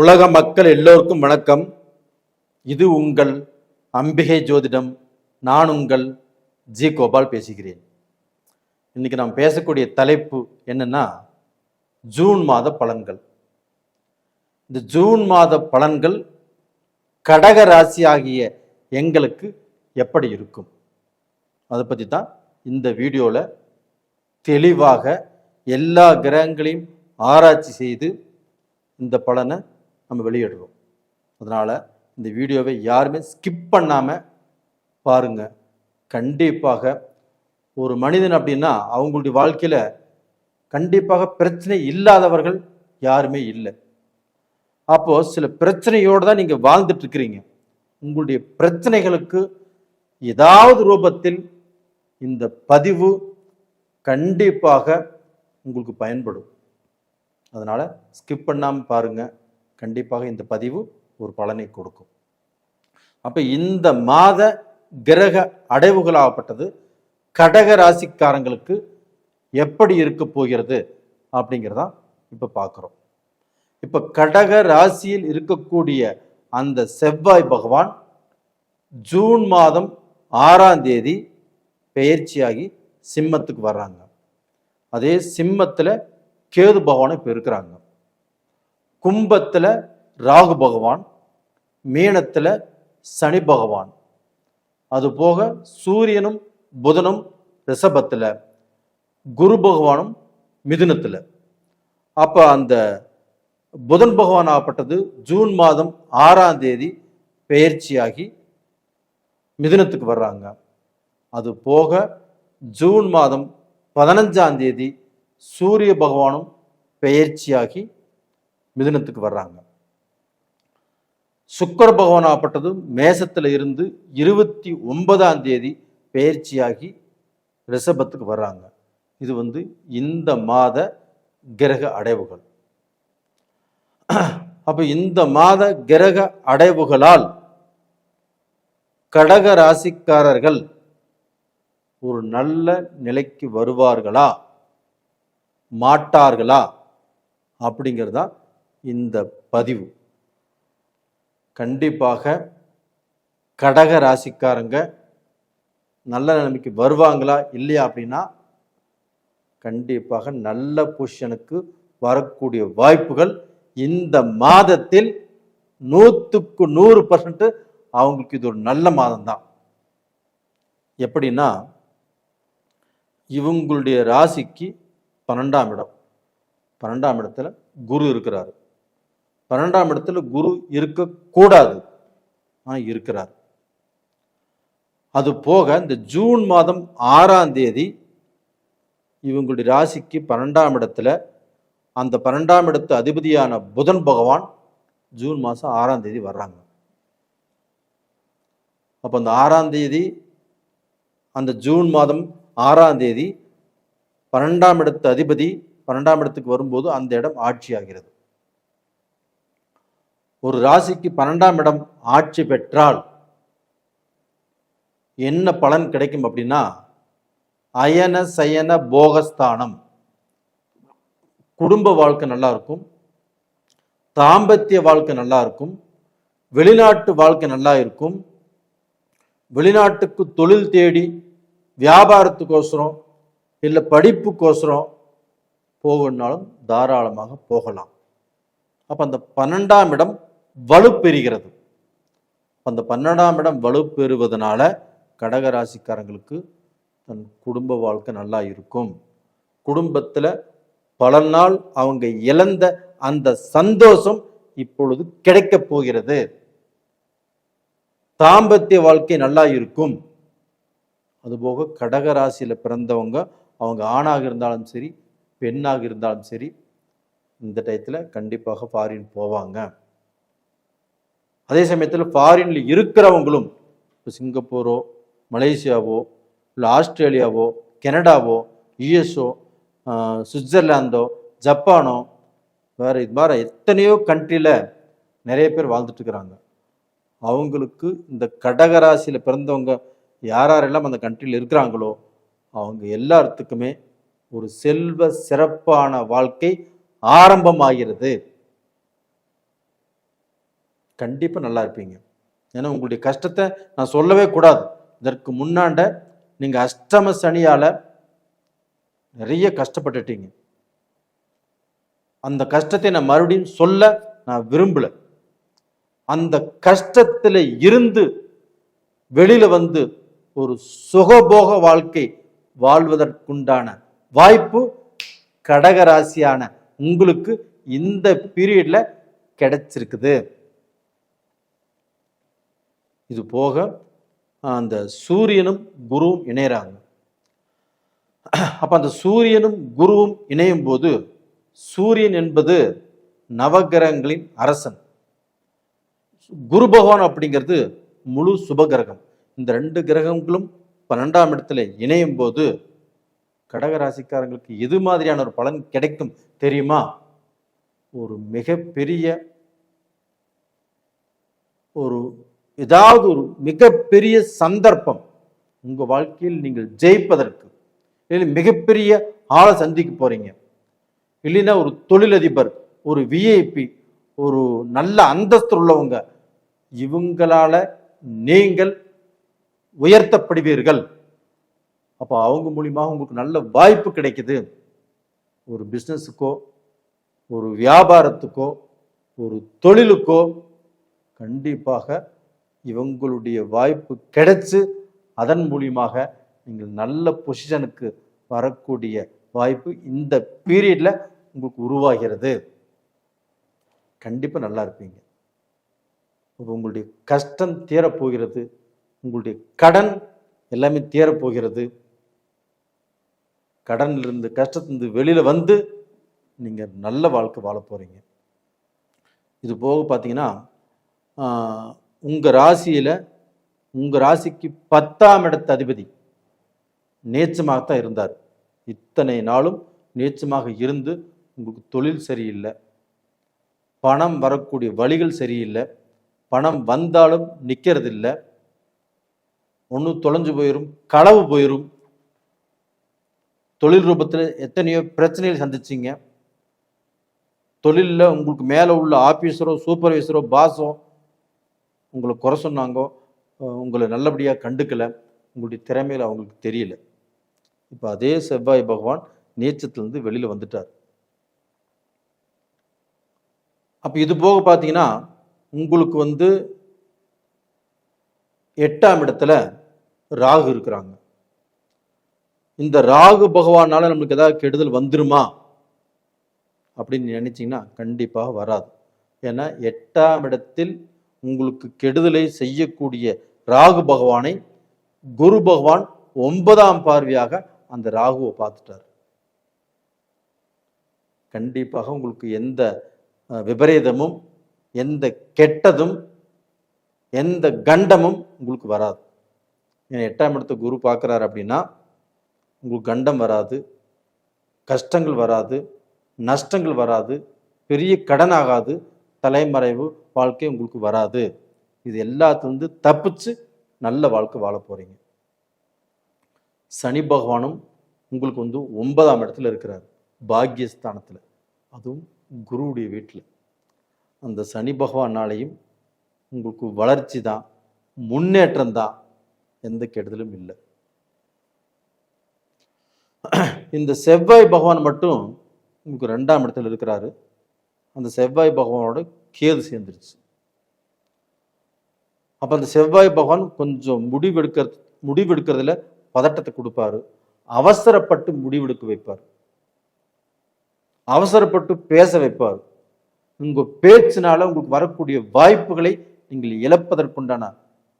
உலக மக்கள் எல்லோருக்கும் வணக்கம். இது உங்கள் அம்பிகை ஜோதிடம். நான் உங்கள் ஜி கோபால் பேசுகிறேன். இன்னைக்கு நாம் பேசக்கூடிய தலைப்பு என்னன்னா, ஜூன் மாத பலன்கள். இந்த ஜூன் மாத பலன்கள் கடக ராசி ஆகிய எங்களுக்கு எப்படி இருக்கும், அதை பற்றி தான் இந்த வீடியோவில் தெளிவாக எல்லா கிரகங்களையும் ஆராய்ச்சி செய்து இந்த பலனை நம்ம வெளியிடுறோம். அதனால் இந்த வீடியோவை யாருமே ஸ்கிப் பண்ணாமல் பாருங்கள். கண்டிப்பாக ஒரு மனிதன் அப்படின்னா அவங்களுடைய வாழ்க்கையில் கண்டிப்பாக பிரச்சனை இல்லாதவர்கள் யாருமே இல்லை. அப்போது சில பிரச்சனையோடு தான் நீங்கள் வாழ்ந்துட்டு இருக்கிறீங்க. உங்களுடைய பிரச்சனைகளுக்கு ஏதாவது ரூபத்தில் இந்த பதிவு கண்டிப்பாக உங்களுக்கு பயன்படும். அதனால் ஸ்கிப் பண்ணாமல் பாருங்கள். கண்டிப்பாக இந்த பதிவு ஒரு பலனை கொடுக்கும். அப்போ இந்த மாத கிரக அடைவுகளாகப்பட்டது கடக ராசிக்காரங்களுக்கு எப்படி இருக்க போகிறது அப்படிங்கிறதான் இப்போ பார்க்குறோம். இப்போ கடக ராசியில் இருக்கக்கூடிய அந்த செவ்வாய் பகவான் ஜூன் மாதம் 6ஆம் தேதி பெயர்ச்சியாகி சிம்மத்துக்கு வர்றாங்க. அதே சிம்மத்தில் கேது பகவான் இப்போ இருக்கிறாங்க. கும்பத்தில் ராகு பகவான், மீனத்தில் சனி பகவான், அதுபோக சூரியனும் புதனும் ரிஷபத்தில், குரு பகவானும் மிதுனத்தில். அப்போ அந்த புதன் பகவான் ஆகப்பட்டது ஜூன் மாதம் 6ஆம் தேதி பெயர்ச்சியாகி மிதுனத்துக்கு வர்றாங்க. அது போக ஜூன் மாதம் 15ஆம் தேதி சூரிய பகவானும் பெயர்ச்சியாகி மிதுனத்துக்கு வர்றாங்க. சுக்கிர பகவான் ஆகப்பட்டது மேசத்தில் இருந்து 29ஆம் தேதி பெயர்ச்சியாகி ரிஷபத்துக்கு வர்றாங்க. இது இந்த மாத கிரக அடைவுகள். அப்போ இந்த மாத கிரக அடைவுகளால் கடக ராசிக்காரர்கள் ஒரு நல்ல நிலைக்கு வருவார்களா மாட்டார்களா அப்படிங்கிறதா இந்த பதிவு. கண்டிப்பாக கடக ராசிக்காரங்க நல்ல நிலைமைக்கு வருவாங்களா இல்லையா அப்படின்னா, கண்டிப்பாக நல்ல பொசிஷனுக்கு வரக்கூடிய வாய்ப்புகள் இந்த மாதத்தில் 100% அவங்களுக்கு இது ஒரு நல்ல மாதம் தான். எப்படின்னா, இவங்களுடைய ராசிக்கு 12ஆம் இடம், 12ஆம் இடத்துல குரு இருக்கிறார். 12ஆம் இடத்துல குரு இருக்கக்கூடாது, ஆனால் இருக்கிறார். அது போக இந்த ஜூன் மாதம் 6ஆம் தேதி இவங்களுடைய ராசிக்கு 12ஆம் இடத்துல அந்த 12ஆம் இடத்து அதிபதியான புதன் பகவான் ஜூன் மாதம் 6ஆம் தேதி வர்றாங்க. அப்போ அந்த 6ஆம் தேதி அந்த ஜூன் மாதம் 6ஆம் தேதி 12ஆம் இடத்து அதிபதி 12ஆம் இடத்துக்கு வரும்போது அந்த இடம் ஆட்சி ஆகிறது. ஒரு ராசிக்கு 12ஆம் இடம் ஆட்சி பெற்றால் என்ன பலன் கிடைக்கும் அப்படின்னா, அயன சயன போகஸ்தானம், குடும்ப வாழ்க்கை நல்லா இருக்கும், தாம்பத்திய வாழ்க்கை நல்லா இருக்கும், வெளிநாட்டு வாழ்க்கை நல்லா இருக்கும், வெளிநாட்டுக்கு தொழில் தேடி வியாபாரத்துக்கோசரம் இல்லை படிப்புக்கோசரம் போகணுன்னாலும் தாராளமாக போகலாம். அப்போ அந்த 12ஆம் இடம் வலுப்பெறுகிறது. அந்த 12ஆம் இடம் வலுப்பெறுவதனால கடகராசிக்காரங்களுக்கு தன் குடும்ப வாழ்க்கை நல்லா இருக்கும். குடும்பத்தில் பல நாள் அவங்க இழந்த அந்த சந்தோஷம் இப்பொழுது கிடைக்க போகிறது. தாம்பத்திய வாழ்க்கை நல்லா இருக்கும். அதுபோக கடகராசியில் பிறந்தவங்க, அவங்க ஆணாக இருந்தாலும் சரி பெண்ணாக இருந்தாலும் சரி, இந்த டயத்தில் கண்டிப்பாக ஃபாரின் போவாங்க. அதே சமயத்தில் ஃபாரின்ல இருக்கிறவங்களும் இப்போ சிங்கப்பூரோ மலேசியாவோ இல்லை ஆஸ்திரேலியாவோ கனடாவோ யுஎஸ்ஓ சுவிட்சர்லாந்தோ ஜப்பானோ வேறு இது மாதிரி எத்தனையோ கண்ட்ரியில் நிறைய பேர் வாழ்ந்துட்டு இருக்கிறாங்க. அவங்களுக்கு இந்த கடகராசியில் பிறந்தவங்க யாரெல்லாம் அந்த கண்ட்ரியில் இருக்கிறாங்களோ அவங்க எல்லாத்துக்குமே ஒரு செல்வ சிறப்பான வாழ்க்கை ஆரம்பமாகிறது. கண்டிப்பாக நல்லா இருப்பீங்க. ஏன்னா உங்களுடைய கஷ்டத்தை நான் சொல்லவே கூடாது. இதற்கு முன்னாண்ட நீங்கள் அஷ்டம சனியால் நிறைய கஷ்டப்பட்டுட்டீங்க. அந்த கஷ்டத்தை நான் மறுபடியும் சொல்ல நான் விரும்பல. அந்த கஷ்டத்தில் இருந்து வெளியில வந்து ஒரு சுகபோக வாழ்க்கை வாழ்வதற்குண்டான வாய்ப்பு கடகராசியான உங்களுக்கு இந்த பீரியட்ல கிடைச்சிருக்குது. இது போக அந்த சூரியனும் குருவும் இணையறாங்க. அப்ப அந்த சூரியனும் குருவும் இணையும் போது சூரியன் என்பது நவகிரகங்களின் அரசன், குரு பகவான் அப்படிங்கிறது முழு சுபகிரகம். இந்த 2 கிரகங்களும் 12ஆம் இடத்துல இணையும் போது கடகராசிக்காரங்களுக்கு எது மாதிரியான ஒரு பலன் கிடைக்கும் தெரியுமா? ஒரு மிகப்பெரிய ஏதாவது ஒரு மிகப்பெரிய சந்தர்ப்பம் உங்க வாழ்க்கையில் நீங்கள் ஜெயிப்பதற்கு, இல்லை மிகப்பெரிய ஆளை சந்திக்க போறீங்க, இல்லைன்னா ஒரு தொழிலதிபர், ஒரு விஐபி, ஒரு நல்ல அந்தஸ்து உள்ளவங்க, இவங்களால நீங்கள் உயர்த்தப்படுவீர்கள். அப்போ அவங்க மூலியமாக உங்களுக்கு நல்ல வாய்ப்பு கிடைக்குது. ஒரு பிஸ்னஸுக்கோ, ஒரு வியாபாரத்துக்கோ, ஒரு தொழிலுக்கோ கண்டிப்பாக இவங்களுடைய வாய்ப்பு கிடைச்சு அதன் மூலியமாக நீங்கள் நல்ல பொசிஷனுக்கு வரக்கூடிய வாய்ப்பு இந்த பீரியட்ல உங்களுக்கு உருவாகிறது. கண்டிப்பாக நல்லா இருப்பீங்க. உங்களுடைய கஷ்டம் தீரப்போகிறது, உங்களுடைய கடன் எல்லாமே தீரப்போகிறது. கடன்ல இருந்து கஷ்டத்திலிருந்து வெளியில வந்து நீங்க நல்ல வாழ்க்கை வாழ போறீங்க. இது போக பார்த்தீங்கன்னா உங்க ராசியில உங்க ராசிக்கு 10ஆம் இடத்து அதிபதி நேச்சமாகத்தான் இருந்தார். இத்தனை நாளும் நேச்சமாக இருந்து உங்களுக்கு தொழில் சரியில்லை, பணம் வரக்கூடிய வழிகள் சரியில்லை, பணம் வந்தாலும் நிற்கிறது இல்லை, ஒன்று தொலைஞ்சு போயிடும், களவு போயிடும், தொழில் ரூபத்தில் எத்தனையோ பிரச்சனைகள் சந்திச்சிங்க, தொழிலில் உங்களுக்கு மேலே உள்ள ஆஃபீஸரோ சூப்பர்வைசரோ பாஸோ உங்களை குறை சொன்னாங்கோ, உங்களை நல்லபடியாக கண்டுக்கலை, உங்களுடைய திறமையில் அவங்களுக்கு தெரியல. இப்போ அதே செவ்வாய் பகவான் நீச்சத்திலிருந்து வெளியில் வந்துட்டார். அப்போ இது போக பார்த்தீங்கன்னா உங்களுக்கு 8ஆம் இடத்துல ராகு இருக்கிறாங்க. இந்த ராகு பகவானால நம்மளுக்கு ஏதாவது கெடுதல் வந்துருமா அப்படின்னு நினைச்சீங்கன்னா கண்டிப்பாக வராது. ஏன்னா 8ஆம் இடத்தில் உங்களுக்கு கெடுதலை செய்யக்கூடிய ராகு பகவானை குரு பகவான் 9ஆம் பார்வையாக அந்த ராகுவை பார்த்துட்டார். கண்டிப்பாக உங்களுக்கு எந்த விபரீதமும், எந்த கெட்டதும், எந்த கண்டமும் உங்களுக்கு வராது. ஏன்னா 8ஆம் இடத்தை குரு பார்க்குறாரு அப்படின்னா உங்களுக்கு கண்டம் வராது, கஷ்டங்கள் வராது, நஷ்டங்கள் வராது, பெரிய கடன் ஆகாது, தலைமறைவு வாழ்க்கை உங்களுக்கு வராது. இது எல்லாத்துலேருந்து தப்பிச்சு நல்ல வாழ்க்கை வாழ போறீங்க. சனி பகவானும் உங்களுக்கு 9ஆம் இடத்துல இருக்கிறார், பாக்கியஸ்தானத்தில், அதுவும் குருவுடைய வீட்டில். அந்த சனி பகவானாலையும் உங்களுக்கு வளர்ச்சி தான், முன்னேற்றம் தான், எந்த கெடுதலும் இல்லை. இந்த செவ்வாய் பகவான் மட்டும் உங்களுக்கு 2ஆம் இடத்துல இருக்கிறாரு. அந்த செவ்வாய் பகவானோட கேது சேர்ந்துருச்சு. அப்போ அந்த செவ்வாய் பகவான் கொஞ்சம் முடிவெடுக்கிறதுல பதட்டத்தை கொடுப்பாரு, அவசரப்பட்டு முடிவெடுக்க வைப்பார், அவசரப்பட்டு பேச வைப்பார். உங்க பேச்சினால உங்களுக்கு வரக்கூடிய வாய்ப்புகளை நீங்கள் இழப்பதற்குண்டான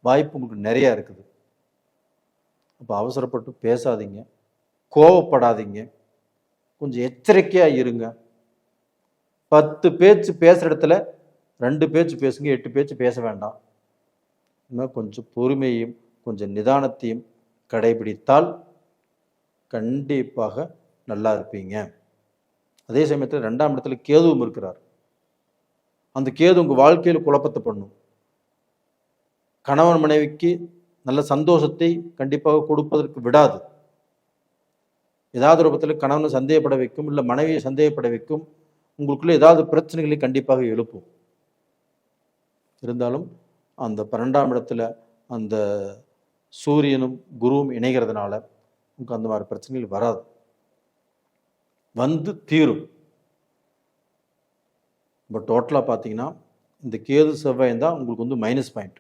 வாய்ப்பு உங்களுக்கு நிறைய இருக்குது. அப்போ அவசரப்பட்டு பேசாதீங்க, கோவப்படாதீங்க, கொஞ்சம் எச்சரிக்கையா இருங்க. 10 பேச்சு பேசுற இடத்துல 2 பேச்சு பேசுங்க, 8 பேச்சு பேச வேண்டாம். இன்னும் கொஞ்சம் பொறுமையும் கொஞ்சம் நிதானத்தையும் கடைபிடித்தால் கண்டிப்பாக நல்லா இருப்பீங்க. அதே சமயத்தில் 2ஆம் இடத்துல கேதுவும் இருக்கிறார். அந்த கேது உங்க வாழ்க்கையில் குழப்பத்தை பண்ணும். கணவன் மனைவிக்கு நல்ல சந்தோஷத்தை கண்டிப்பாக கொடுப்பதற்கு விடாது. ஏதாவது ரூபத்தில் கணவனை சந்தேகப்பட வைக்கும், இல்லை மனைவியை சந்தேகப்பட வைக்கும், உங்களுக்குள்ள ஏதாவது பிரச்சனைகளை கண்டிப்பாக எழுப்பும். இருந்தாலும் அந்த 12ஆம் இடத்துல அந்த சூரியனும் குருவும் இணைகிறதுனால உங்களுக்கு அந்த மாதிரி பிரச்சனைகள் வராது, வந்து தீரும். இப்போ டோட்டலாக பார்த்தீங்கன்னா இந்த கேது செவ்வாய் தான் உங்களுக்கு வந்து மைனஸ் பாயிண்ட்.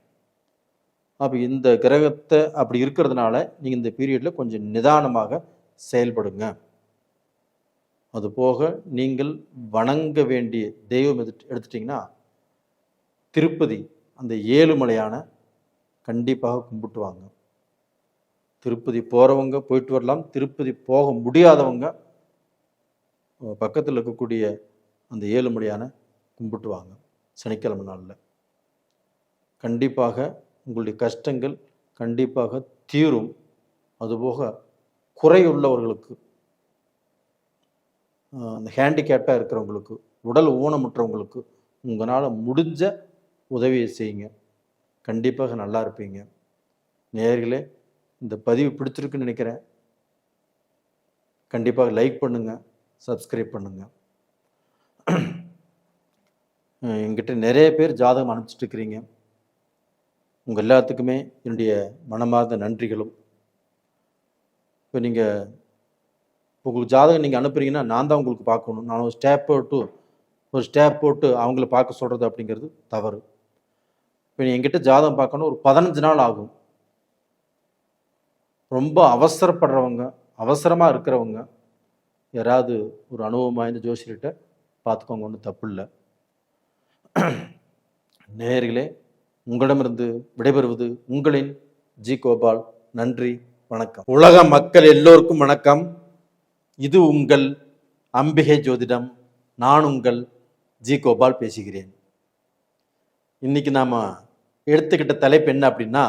அப்போ இந்த கிரகத்தை அப்படி இருக்கிறதுனால நீங்கள் இந்த பீரியடில் கொஞ்சம் நிதானமாக செயல்படுங்க. அதுபோக நீங்கள் வணங்க வேண்டிய தெய்வம் எடுத்துட்டிங்கன்னா திருப்பதி, அந்த ஏழுமலையான கண்டிப்பாக கும்பிட்டு வாங்க. திருப்பதி போகிறவங்க போயிட்டு வரலாம், திருப்பதி போக முடியாதவங்க பக்கத்தில் இருக்கக்கூடிய அந்த ஏழுமலையான கும்பிட்டு வாங்க சனிக்கிழமை நாளில். கண்டிப்பாக உங்களுடைய கஷ்டங்கள் கண்டிப்பாக தீரும். அதுபோக குறையுள்ளவர்களுக்கு, அந்த ஹேண்டிகேப்டாக இருக்கிறவங்களுக்கு, உடல் ஊனமுற்றவங்களுக்கு உங்களால் முடிஞ்ச உதவியை செய்யுங்க. கண்டிப்பாக நல்லா இருப்பீங்க. நேயர்களே, இந்த பதிவு பிடிச்சிருக்குன்னு நினைக்கிறேன். கண்டிப்பாக லைக் பண்ணுங்கள், சப்ஸ்கிரைப் பண்ணுங்கள். என்கிட்ட நிறைய பேர் ஜாதகம் அனுப்பிச்சிட்டு இருக்கிறீங்க. உங்கள் எல்லாத்துக்குமே என்னுடைய மனமார்ந்த நன்றிகளும். இப்போ நீங்கள் உங்களுக்கு ஜாதகம் நீங்கள் அனுப்புறீங்கன்னா நான் தான் உங்களுக்கு பார்க்கணும். நான் ஒரு ஸ்டேப் போட்டு அவங்கள பார்க்க சொல்கிறது அப்படிங்கிறது தவறு. இப்போ நீ என்கிட்ட ஜாதகம் பார்க்கணும், ஒரு 15 நாள் ஆகும். ரொம்ப அவசரப்படுறவங்க, அவசரமாக இருக்கிறவங்க யாராவது ஒரு அனுபவம் வாய்ந்த ஜோசியர்கிட்ட பார்த்துக்கோங்க, ஒன்றும் தப்பு இல்லை. நேயர்களே, உங்களிடமிருந்து விடைபெறுவது உங்களின் ஜி கோபால். நன்றி, வணக்கம். உலக மக்கள் எல்லோருக்கும் வணக்கம். இது உங்கள் அம்பிகை ஜோதிடம். நான் உங்கள் ஜி கோபால் பேசுகிறேன். இன்னைக்கு நாம் எடுத்துக்கிட்ட தலைப்பு என்ன அப்படின்னா,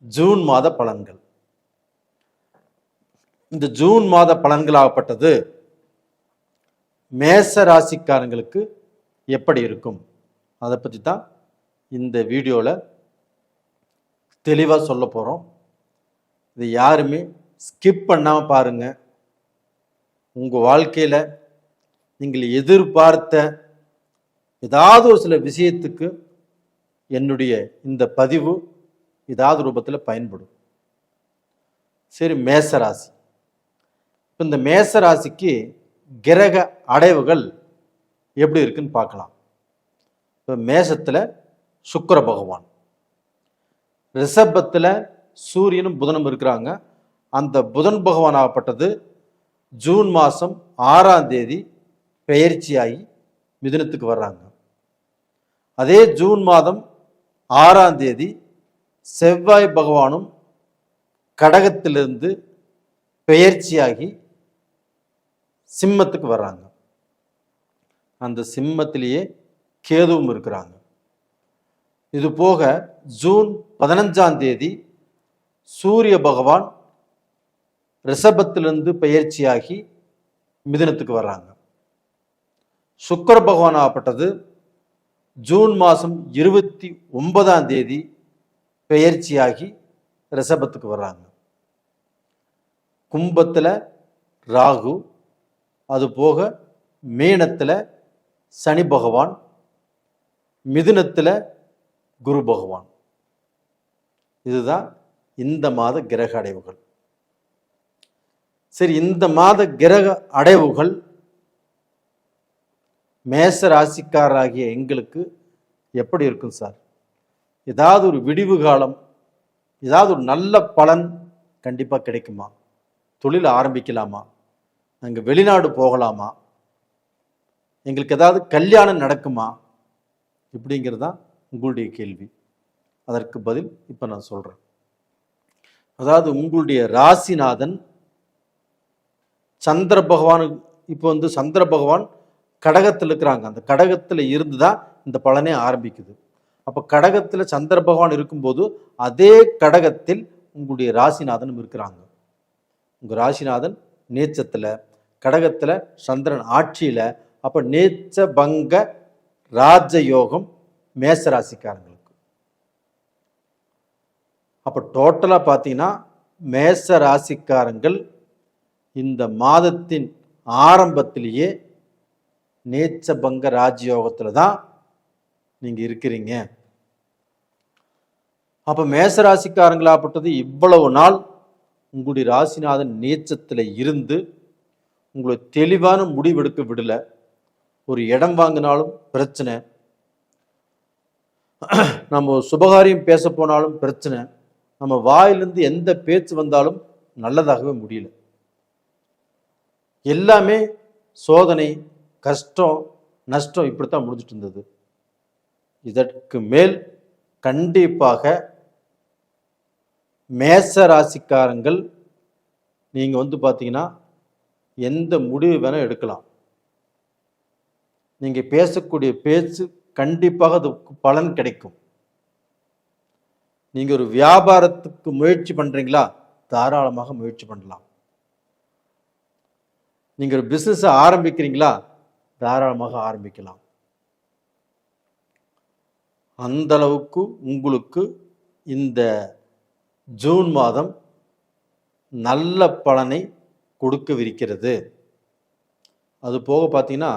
ஜூன் மாத பலன்கள். இந்த ஜூன் மாத பலன்களாகப்பட்டது மேச ராசிக்காரங்களுக்கு எப்படி இருக்கும், அதை பற்றி தான் இந்த வீடியோவில் தெளிவாக சொல்ல போகிறோம். இது யாருமே ஸ்கிப் பண்ணாமல் பாருங்கள். உங்கள் வாழ்க்கையில் நீங்கள் எதிர்பார்த்த ஏதாவது ஒரு சில விஷயத்துக்கு என்னுடைய இந்த பதிவு ஏதாவது ரூபத்தில் பயன்படும். சரி, மேசராசி. இப்போ இந்த மேசராசிக்கு கிரக அடைவுகள் எப்படி இருக்குன்னு பார்க்கலாம். இப்போ மேசத்தில் சுக்கிர பகவான், ரிஷபத்தில் சூரியனும் புதனும் இருக்கிறாங்க. அந்த புதன் பகவான் ஆகப்பட்டது ஜூன் மாதம் 6ஆம் தேதி பெயர்ச்சியாகி மிதுனத்துக்கு வர்றாங்க. அதே ஜூன் மாதம் 6ஆம் தேதி செவ்வாய் பகவானும் கடகத்திலிருந்து பெயர்ச்சியாகி சிம்மத்துக்கு வர்றாங்க. அந்த சிம்மத்திலேயே கேதுவும் இருக்கிறாங்க. இது போக ஜூன் 15ஆம் தேதி சூரிய பகவான் ரிஷபத்திலிருந்து பெயர்ச்சியாகி மிதுனத்துக்கு வர்றாங்க. சுக்கிர பகவான் ஆகப்பட்டது ஜூன் மாதம் 29ஆம் தேதி பெயர்ச்சியாகி ரிஷபத்துக்கு வர்றாங்க. கும்பத்தில் ராகு, அது போக மீனத்தில் சனி பகவான், மிதுனத்தில் குரு பகவான். இதுதான் இந்த மாத கிரக அடைவுகள். சரி, இந்த மாத கிரக அடைவுகள் மேச ராசிக்காரராகிய எங்களுக்கு எப்படி இருக்கும் சார்? ஏதாவது ஒரு விடிவு காலம், ஏதாவது ஒரு நல்ல பலன் கண்டிப்பாக கிடைக்குமா? தொழில் ஆரம்பிக்கலாமா? நாங்கள் வெளிநாடு போகலாமா? எங்களுக்கு ஏதாவது கல்யாணம் நடக்குமா? இப்படிங்கிறது தான் உங்களுடைய கேள்வி. அதற்கு பதில் இப்போ நான் சொல்கிறேன். அதாவது உங்களுடைய ராசிநாதன் சந்திர பகவான், இப்போ வந்து சந்திர பகவான் கடகத்தில் இருக்கிறாங்க. அந்த கடகத்தில் இருந்து தான் இந்த பலனே ஆரம்பிக்குது. அப்போ கடகத்தில் சந்திர பகவான் இருக்கும்போது அதே கடகத்தில் உங்களுடைய ராசிநாதனும் இருக்கிறாங்க. உங்கள் ராசிநாதன் நீச்சத்தில், கடகத்தில் சந்திரன் ஆட்சியில். அப்போ நீச்ச பங்க ராஜயோகம் மேச ராசிக்காரங்களுக்கு. அப்போ டோட்டலாக பார்த்தீங்கன்னா மேச ராசிக்காரங்கள் இந்த மாதத்தின் ஆரம்பத்திலேயே நீச்ச பங்க ராஜயோகத்தில் தான் நீங்க இருக்கிறீங்க. அப்ப மேசராசிக்காரங்களாப்பட்டது இவ்வளவு நாள் உங்களுடைய ராசிநாதன் நீச்சத்துல இருந்து உங்களை தெளிவான முடிவெடுக்க விடல. ஒரு இடம் வாங்கினாலும் பிரச்சனை, நம்ம சுபகாரியம் பேச போனாலும் பிரச்சனை, நம்ம வாயிலிருந்து எந்த பேச்சு வந்தாலும் நல்லதாகவே முடியல. எல்லாமே சோதனை, கஷ்டம், நஷ்டம், இப்படித்தான் முடிஞ்சிட்டு இருந்தது. இதற்கு மேல் கண்டிப்பாக மேச ராசிக்காரங்கள் நீங்க பார்த்தீங்கன்னா எந்த முடிவு வேணா எடுக்கலாம். நீங்க பேசக்கூடிய பேச்சு கண்டிப்பாக அதுக்கு பலன் கிடைக்கும். நீங்க ஒரு வியாபாரத்துக்கு முயற்சி பண்றீங்களா, தாராளமாக முயற்சி பண்ணலாம். நீங்க ஒரு பிசினஸ் ஆரம்பிக்கிறீங்களா, தாராளமாக ஆரம்பிக்கலாம். அந்த அளவுக்கு உங்களுக்கு இந்த ஜூன் மாதம் நல்ல பலனை கொடுக்கவிருக்கிறது. அது போக பார்த்தீங்கன்னா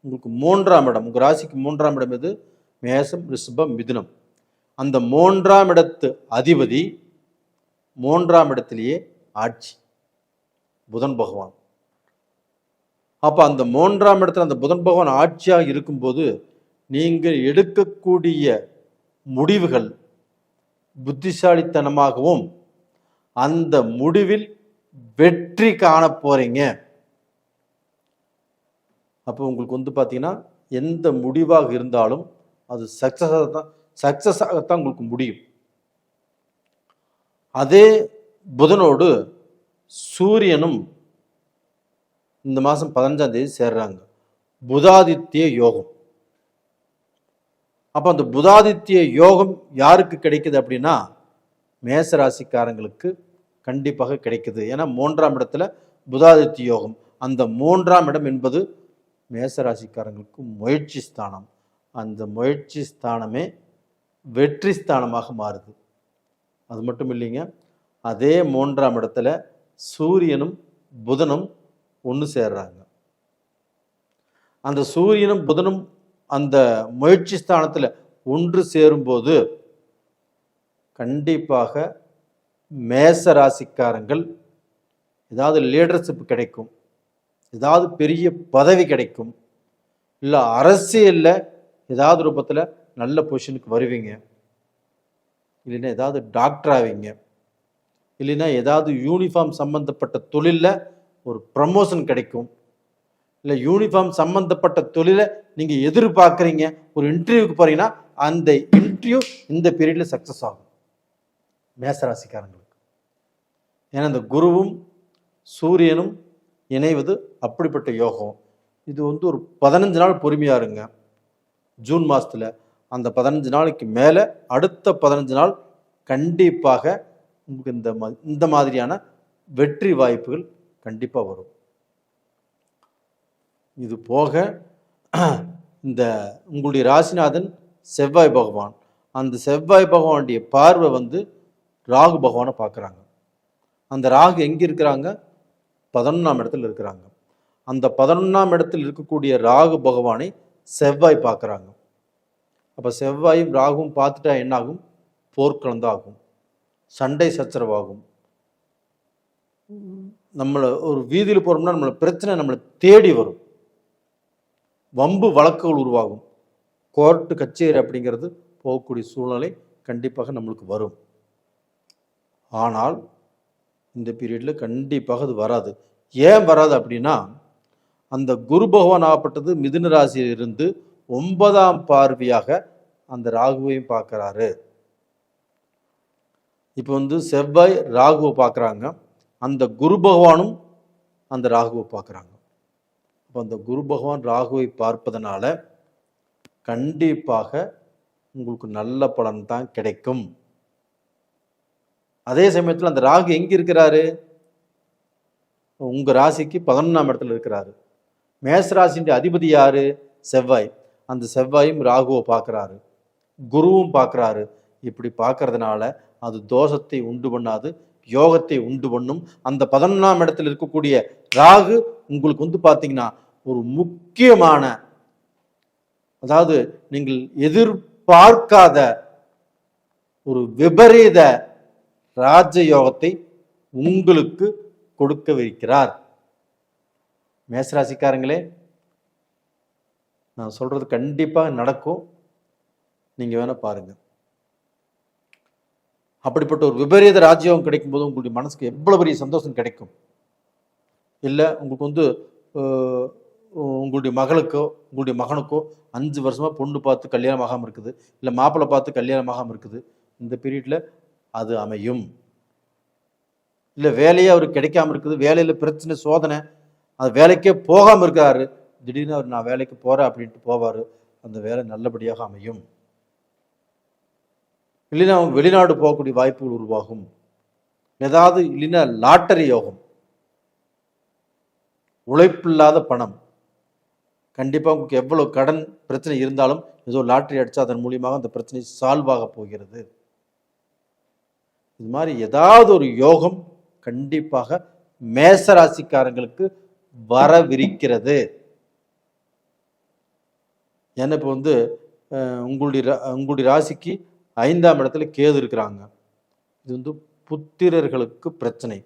உங்களுக்கு 3ஆம் இடம், உங்கள் ராசிக்கு 3ஆம் இடம் எது? மேசம், ரிஷபம், மிதுனம். அந்த 3ஆம் இடத்து அதிபதி 3ஆம் இடத்திலேயே ஆட்சி, புதன் பகவான். அப்போ அந்த 3ஆம் இடத்துல அந்த புதன் பகவான் ஆட்சியாக இருக்கும்போது நீங்கள் எடுக்கக்கூடிய முடிவுகள் புத்திசாலித்தனமாகவும் அந்த முடிவில் வெற்றி காண போறீங்க. அப்போ உங்களுக்கு பார்த்தீங்கன்னா எந்த முடிவாக இருந்தாலும் அது சக்சஸ் ஆகத்தான் உங்களுக்கு முடியும். அதே புதனோடு சூரியனும் இந்த மாதம் 15ஆம் தேதி சேர்றாங்க. புதாதித்ய யோகம். அப்போ அந்த புதாதித்ய யோகம் யாருக்கு கிடைக்குது அப்படின்னா மேசராசிக்காரங்களுக்கு கண்டிப்பாக கிடைக்குது. ஏன்னா 3ஆம் இடத்துல புதாதித்ய யோகம். அந்த 3ஆம் இடம் என்பது மேசராசிக்காரங்களுக்கு முயற்சி ஸ்தானம். அந்த முயற்சி ஸ்தானமே வெற்றி ஸ்தானமாக மாறுது. அது மட்டும் இல்லைங்க, அதே 3ஆம் இடத்துல சூரியனும் புதனும் ஒன்று சேர்றாங்க. அந்த சூரியனும் புதனும் அந்த முயற்சி ஸ்தானத்தில் ஒன்று சேரும்போது கண்டிப்பாக மேச ராசிக்காரங்கள் ஏதாவது லீடர்ஷிப் கிடைக்கும், ஏதாவது பெரிய பதவி கிடைக்கும், இல்லை அரசியலில் ஏதாவது ரூபத்தில் நல்ல பொசிஷனுக்கு வருவீங்க, இல்லைன்னா ஏதாவது டாக்டர் ஆவீங்க, இல்லைன்னா ஏதாவது யூனிஃபார்ம் சம்பந்தப்பட்ட தொழிலில் ஒரு ப்ரமோஷன் கிடைக்கும், இல்லை யூனிஃபார்ம் சம்பந்தப்பட்ட தொழிலை நீங்கள் எதிர்பார்க்குறீங்க, ஒரு இன்டர்வியூக்கு போகிறீங்கன்னா அந்த இன்டர்வியூ இந்த பீரியடில் சக்ஸஸ் ஆகும் மேசராசிக்காரங்களுக்கு. ஏன்னா இந்த குருவும் சூரியனும் இணைவது அப்படிப்பட்ட யோகம். இது ஒரு 15 நாள் பொறுமையாக இருங்க ஜூன் மாதத்தில். அந்த 15 நாளைக்கு மேலே அடுத்த 15 நாள் கண்டிப்பாக உங்களுக்கு இந்த மாதிரியான வெற்றி வாய்ப்புகள் கண்டிப்பாக வரும். இது போக இந்த உங்களுடைய ராசிநாதன் செவ்வாய் பகவான், அந்த செவ்வாய் பகவானுடைய பார்வை ராகு பகவானை பார்க்குறாங்க. அந்த ராகு எங்கே இருக்கிறாங்க? 11ஆம் இடத்துல இருக்கிறாங்க. அந்த 11ஆம் இடத்தில் இருக்கக்கூடிய ராகு பகவானை செவ்வாய் பார்க்குறாங்க. அப்போ செவ்வாயும் ராகுவும் பார்த்துட்டா என்ன ஆகும்? போர்க்களந்தாகும், சண்டை சச்சரவாகும். நம்மளை ஒரு வீதியில் போகிறோம்னா நம்மளை பிரச்சனை நம்மளை தேடி வரும், வம்பு வழக்குகள் உருவாகும், கோர்ட்டு கச்சேரி அப்படிங்கிறது போகக்கூடிய சூழ்நிலை கண்டிப்பாக நம்மளுக்கு வரும். ஆனால் இந்த பீரியடில் கண்டிப்பாக அது வராது. ஏன் வராது அப்படின்னா அந்த குரு பகவான் ஆகப்பட்டது மிதுன ராசியிலிருந்து 9ஆம் பார்வையாக அந்த ராகுவையும் பார்க்குறாரு. இப்போ செவ்வாய் ராகுவை பார்க்குறாங்க, அந்த குரு பகவானும் அந்த ராகுவை பார்க்குறாங்க. அப்போ அந்த குரு பகவான் ராகுவை பார்ப்பதனால கண்டிப்பாக உங்களுக்கு நல்ல பலன் தான் கிடைக்கும். அதே சமயத்தில் அந்த ராகு எங்கே இருக்கிறாரு? உங்கள் ராசிக்கு 11ஆம் இடத்துல இருக்கிறாரு. மேச ராசியின் அதிபதி யாரு? செவ்வாய். அந்த செவ்வாயும் ராகுவை பார்க்குறாரு, குருவும் பார்க்குறாரு. இப்படி பார்க்கறதுனால அது தோஷத்தை உண்டு பண்ணாது, யோகத்தை உண்டு பண்ணும். அந்த 11ஆம் இடத்தில் இருக்கக்கூடிய ராகு உங்களுக்கு பார்த்தீங்கன்னா ஒரு முக்கியமான அதாவது நீங்கள் எதிர்பார்க்காத ஒரு விபரீத ராஜயோகத்தை உங்களுக்கு கொடுக்கவிருக்கிறார். மேசராசிக்காரங்களே, நான் சொல்றது கண்டிப்பா நடக்கும். நீங்க வேணா பாருங்க. அப்படிப்பட்ட ஒரு விபரீத ராஜ்யம் கிடைக்கும் போது உங்களுடைய மனசுக்கு எவ்வளவு பெரிய சந்தோஷம் கிடைக்கும். இல்லை உங்களுக்கு வந்து உங்களுடைய மகளுக்கோ உங்களுடைய மகனுக்கோ 5 வருஷமா பொண்ணு பார்த்து கல்யாணம் ஆகாமல் இருக்குது, இல்லை மாப்பிள்ளை பார்த்து கல்யாணம் ஆகாமல் இருக்குது, இந்த பீரியட்ல அது அமையும். இல்லை வேலையே அவருக்கு கிடைக்காம இருக்குது, வேலையில் பிரச்சனை சோதனை, அது வேலைக்கே போகாமல் இருக்காரு, திடீர்னு அவர் நான் வேலைக்கு போகிறேன் அப்படின்ட்டு போவார், அந்த வேலை நல்லபடியாக அமையும். இல்லைன்னா அவங்க வெளிநாடு போகக்கூடிய வாய்ப்புகள் உருவாகும். ஏதாவது இல்லைன்னா லாட்டரி யோகம், உழைப்பில்லாத பணம். கண்டிப்பாக உங்களுக்கு எவ்வளோ கடன் பிரச்சனை இருந்தாலும் ஏதோ லாட்டரி அடித்தா அதன் மூலியமாக அந்த பிரச்சனை சால்வ் ஆக போகிறது. இது மாதிரி ஏதாவது ஒரு யோகம் கண்டிப்பாக மேசராசிக்காரங்களுக்கு வரவிருக்கிறது. ஏன்னா இப்போ வந்து உங்களுடைய ராசிக்கு 5ஆம் இடத்துல கேது இருக்கிறாங்க. இது வந்து புத்திரர்களுக்கு பிரச்சனை.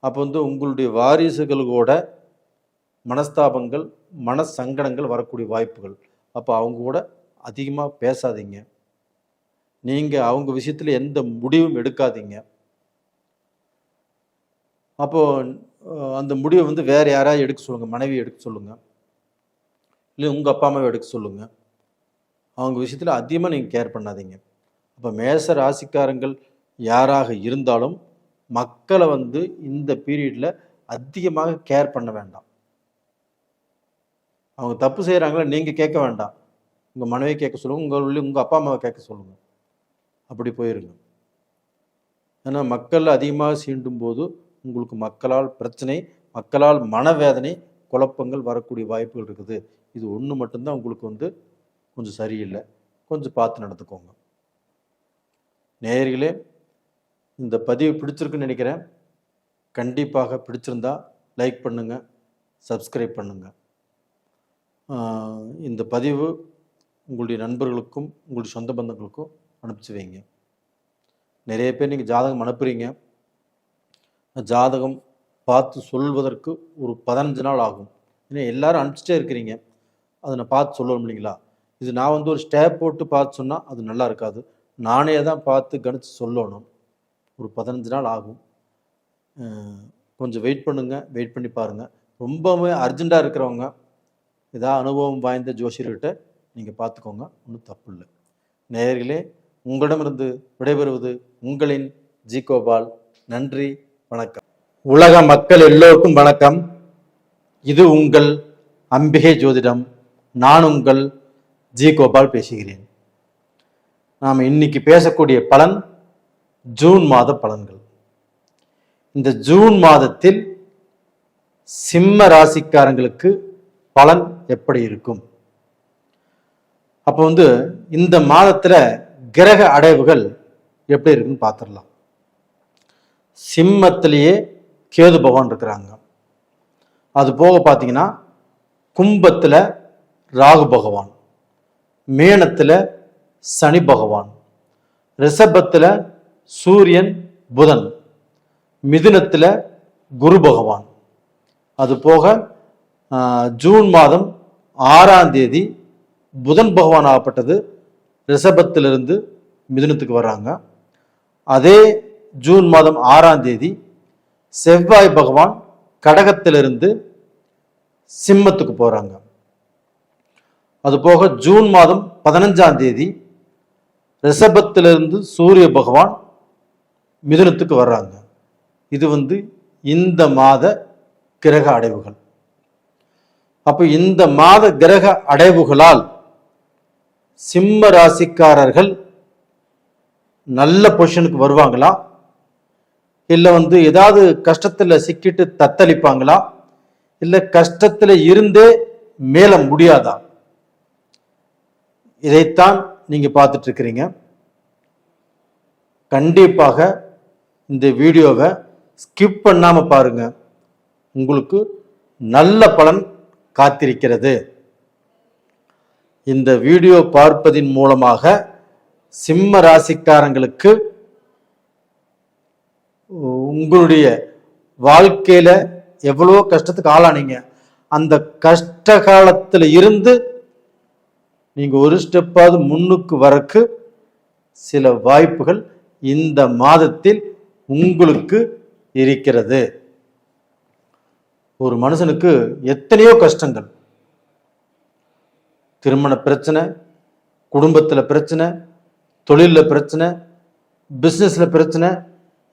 அப்போ வந்து உங்களுடைய வாரிசுகளோட மனஸ்தாபங்கள், மன சங்கடங்கள் வரக்கூடிய வாய்ப்புகள். அப்போ அவங்க கூட அதிகமாக பேசாதீங்க. நீங்கள் அவங்க விஷயத்தில் எந்த முடிவும் எடுக்காதீங்க. அப்போது அந்த முடிவை வந்து வேறு யாராவது எடுக்க சொல்லுங்கள், மனைவி எடுக்க சொல்லுங்கள், இல்லை உங்கள் அப்பா அம்மாவை எடுக்க சொல்லுங்கள். அவங்க விஷயத்தில் அதிகமாக நீங்கள் கேர் பண்ணாதீங்க. அப்போ மேச ராசிக்காரங்கள் யாராக இருந்தாலும் மக்களை வந்து இந்த பீரியடில் அதிகமாக கேர் பண்ண வேண்டாம். அவங்க தப்பு செய்கிறாங்களா நீங்கள் கேட்க வேண்டாம், உங்கள் மனைவியை கேட்க சொல்லுங்கள், உங்கள் அப்பா அம்மாவை கேட்க சொல்லுங்கள். அப்படி போயிருங்க. ஏன்னா மக்கள் அதிகமாக சீண்டும் போது உங்களுக்கு மக்களால் பிரச்சனை, மக்களால் மனவேதனை, குழப்பங்கள் வரக்கூடிய வாய்ப்புகள் இருக்குது. இது ஒன்று மட்டும்தான் உங்களுக்கு வந்து கொஞ்சம் சரியில்லை, கொஞ்சம் பார்த்து நடந்துக்கோங்க. நேயர்களே, இந்த பதிவு பிடிச்சிருக்குன்னு நினைக்கிறேன். கண்டிப்பாக பிடிச்சிருந்தா லைக் பண்ணுங்கள், சப்ஸ்கிரைப் பண்ணுங்கள். இந்த பதிவு உங்களுடைய நண்பர்களுக்கும் உங்களுடைய சொந்த பந்தங்களுக்கும் அனுப்பிச்சி வைங்க. நிறைய பேர் நீங்கள் ஜாதகம் அனுப்புகிறீங்க, ஜாதகம் பார்த்து சொல்வதற்கு ஒரு 15 நாள் ஆகும். ஏன்னா எல்லாரும் அனுப்பிச்சிட்டே இருக்கிறீங்க, அதை நான் பார்த்து சொல்லணும் இல்லைங்களா? இது நான் வந்து ஒரு ஸ்டேப் போட்டு பார்த்து சொன்னால் அது நல்லா இருக்காது. நானே தான் பார்த்து கணித்து சொல்லணும். ஒரு 15 நாள் ஆகும். கொஞ்சம் வெயிட் பண்ணுங்கள், வெயிட் பண்ணி பாருங்கள். ரொம்பவே அர்ஜெண்ட்டாக இருக்கிறவங்க ஏதாவது அனுபவம் வாய்ந்த ஜோசியர்கிட்ட நீங்கள் பார்த்துக்கோங்க, ஒன்றும் தப்பு இல்லை. நேயர்களே, உங்களிடமிருந்து விடைபெறுவது உங்களின் ஜி கோபால். நன்றி, வணக்கம். உலக மக்கள் எல்லோருக்கும் வணக்கம். இது உங்கள் அம்பிகை ஜோதிடம். நான் உங்கள் ஜி கோபால் பேசுகிறேன். நாம் இன்னைக்கு பேசக்கூடிய பலன் ஜூன் மாத பலன்கள். இந்த ஜூன் மாதத்தில் சிம்ம ராசிக்காரங்களுக்கு பலன் எப்படி இருக்கும்? அப்போ வந்து இந்த மாதத்துல கிரக அடைவுகள் எப்படி இருக்குன்னு பார்த்துடலாம். சிம்மத்திலேயே கேது பகவான் இருக்கிறாங்க. அது போக பார்த்தீங்கன்னா கும்பத்தில் ராகு பகவான், மீனத்தில் சனி பகவான், ரிஷபத்தில் சூரியன் புதன், மிதுனத்தில் குரு பகவான். அது போக ஜூன் மாதம் 6ஆம் தேதி புதன் பகவான் ஆகப்பட்டது ரிஷபத்திலிருந்து மிதுனத்துக்கு வர்றாங்க. அதே ஜூன் மாதம் 6ஆம் தேதி செவ்வாய் பகவான் கடகத்திலிருந்து சிம்மத்துக்கு போறாங்க. அதுபோக ஜூன் மாதம் 15ஆம் தேதி ரிஷபத்திலிருந்து சூரிய பகவான் மிதுனத்துக்கு வர்றாங்க. இது வந்து இந்த மாத கிரக அடைவுகள். அப்போ இந்த மாத கிரக அடைவுகளால் சிம்ம ராசிக்காரர்கள் நல்ல பொசிஷனுக்கு வருவாங்களா, இல்லை வந்து ஏதாவது கஷ்டத்தில் சிக்கிட்டு தத்தளிப்பாங்களா, இல்லை கஷ்டத்தில் இருந்தே மேல முடியாதா? இதைத்தான் நீங்க பார்த்துட்டு இருக்கிறீங்க. கண்டிப்பாக இந்த வீடியோவை ஸ்கிப் பண்ணாம பாருங்க, உங்களுக்கு நல்ல பலன் காத்திருக்கிறது. இந்த வீடியோ பார்ப்பதின் மூலமாக சிம்ம ராசிக்காரங்களுக்கு உங்களுடைய வாழ்க்கையில எவ்வளோ கஷ்டத்துக்கு ஆளானீங்க, அந்த கஷ்ட காலத்துல இருந்து நீங்க ஒரு ஸ்டெப்பாவது முன்னுக்கு வரக்கு சில வாய்ப்புகள் இந்த மாதத்தில் உங்களுக்கு இருக்கிறது. ஒரு மனுஷனுக்கு எத்தனையோ கஷ்டங்கள், திருமண பிரச்சனை, குடும்பத்துல பிரச்சனை, தொழில பிரச்சனை, பிசினஸ்ல பிரச்சனை,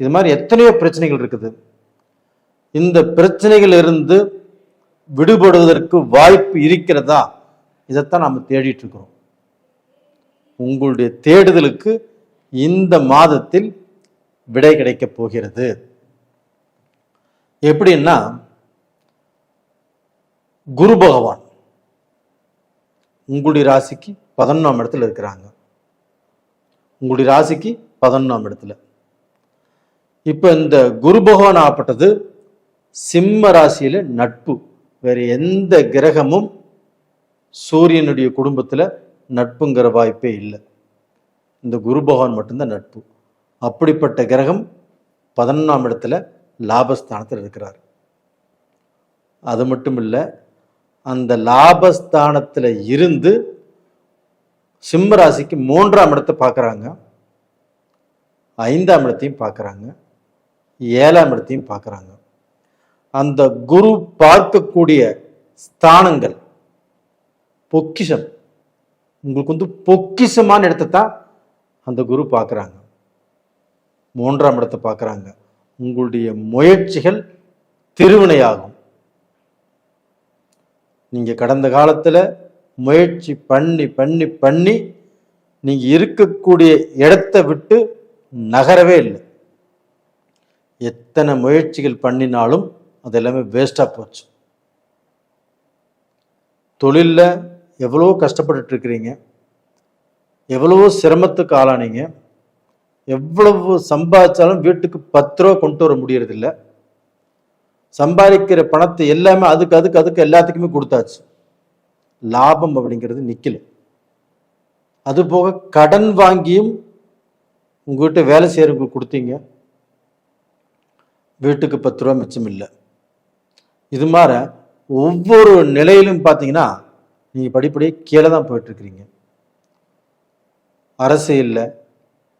இது மாதிரி எத்தனையோ பிரச்சனைகள் இருக்குது. இந்த பிரச்சனைகள் இருந்து விடுபடுவதற்கு வாய்ப்பு இருக்கிறதா? இதைத்தான் நாம தேடிட்டு இருக்கிறோம். உங்களுடைய தேடுதலுக்கு இந்த மாதத்தில் விடை கிடைக்கப் போகிறது. எப்படின்னா, குரு பகவான் உங்களுடைய ராசிக்கு 11ஆம் இடத்துல இருக்கிறாங்க. உங்களுடைய ராசிக்கு 11ஆம் இடத்துல. இப்ப இந்த குரு பகவான் ஆப்பட்டது சிம்ம ராசியில நட்பு. வேற எந்த கிரகமும் சூரியனுடைய குடும்பத்துல நட்புங்கிற வாய்ப்பே இல்லை. இந்த குரு பகவான் மட்டும்தான் நட்பு. அப்படிப்பட்ட கிரகம் 11ஆம் இடத்துல லாபஸ்தானத்தில் இருக்கிறார். அது மட்டும் இல்லை, அந்த லாபஸ்தானத்துல இருந்து சிம்ம ராசிக்கு 3ஆம் இடத்தை பார்க்கறாங்க, 5ஆம் இடத்தையும் பார்க்கறாங்க, 7ஆம் இடத்தையும் பார்க்கறாங்க. அந்த குரு பார்க்கக்கூடிய ஸ்தானங்கள் பொக்கிஷம். உங்களுக்கு பொக்கிஷமான இடத்தை தான் அந்த குரு பார்க்கறாங்க. 3ஆம் இடத்தை பார்க்கறாங்க. உங்களுடைய முயற்சிகள் திருவினையாகும். நீங்க கடந்த காலத்துல முயற்சி பண்ணி பண்ணி பண்ணி நீங்க இருக்கக்கூடிய இடத்தை விட்டு நகரவே இல்லை. எத்தனை முயற்சிகள் பண்ணினாலும் அது எல்லாமே வேஸ்டா போச்சு. தொழில்ல எவ்வளவோ கஷ்டப்பட்டு இருக்கிறீங்க, எவ்வளவோ சிரமத்துக்கு ஆளானீங்க, எவ்வளவு சம்பாதிச்சாலும் வீட்டுக்கு 10 ரூபா கொண்டு வர முடியறதில்லை. சம்பாதிக்கிற பணத்தை எல்லாமே அதுக்கு அதுக்கு அதுக்கு எல்லாத்துக்குமே கொடுத்தாச்சு. லாபம் அப்படிங்கிறது நிக்கல. அது போக கடன் வாங்கியும் உங்ககிட்ட வேலை செய்யறவங்களுக்கு கொடுத்தீங்க, வீட்டுக்கு 10 ரூபா மிச்சம் இல்லை. இது மாதிரி ஒவ்வொரு நிலையிலும் பார்த்தீங்கன்னா நீங்க படிப்படியே கீழே தான் போயிட்டு இருக்கிறீங்க. அரசியல்ல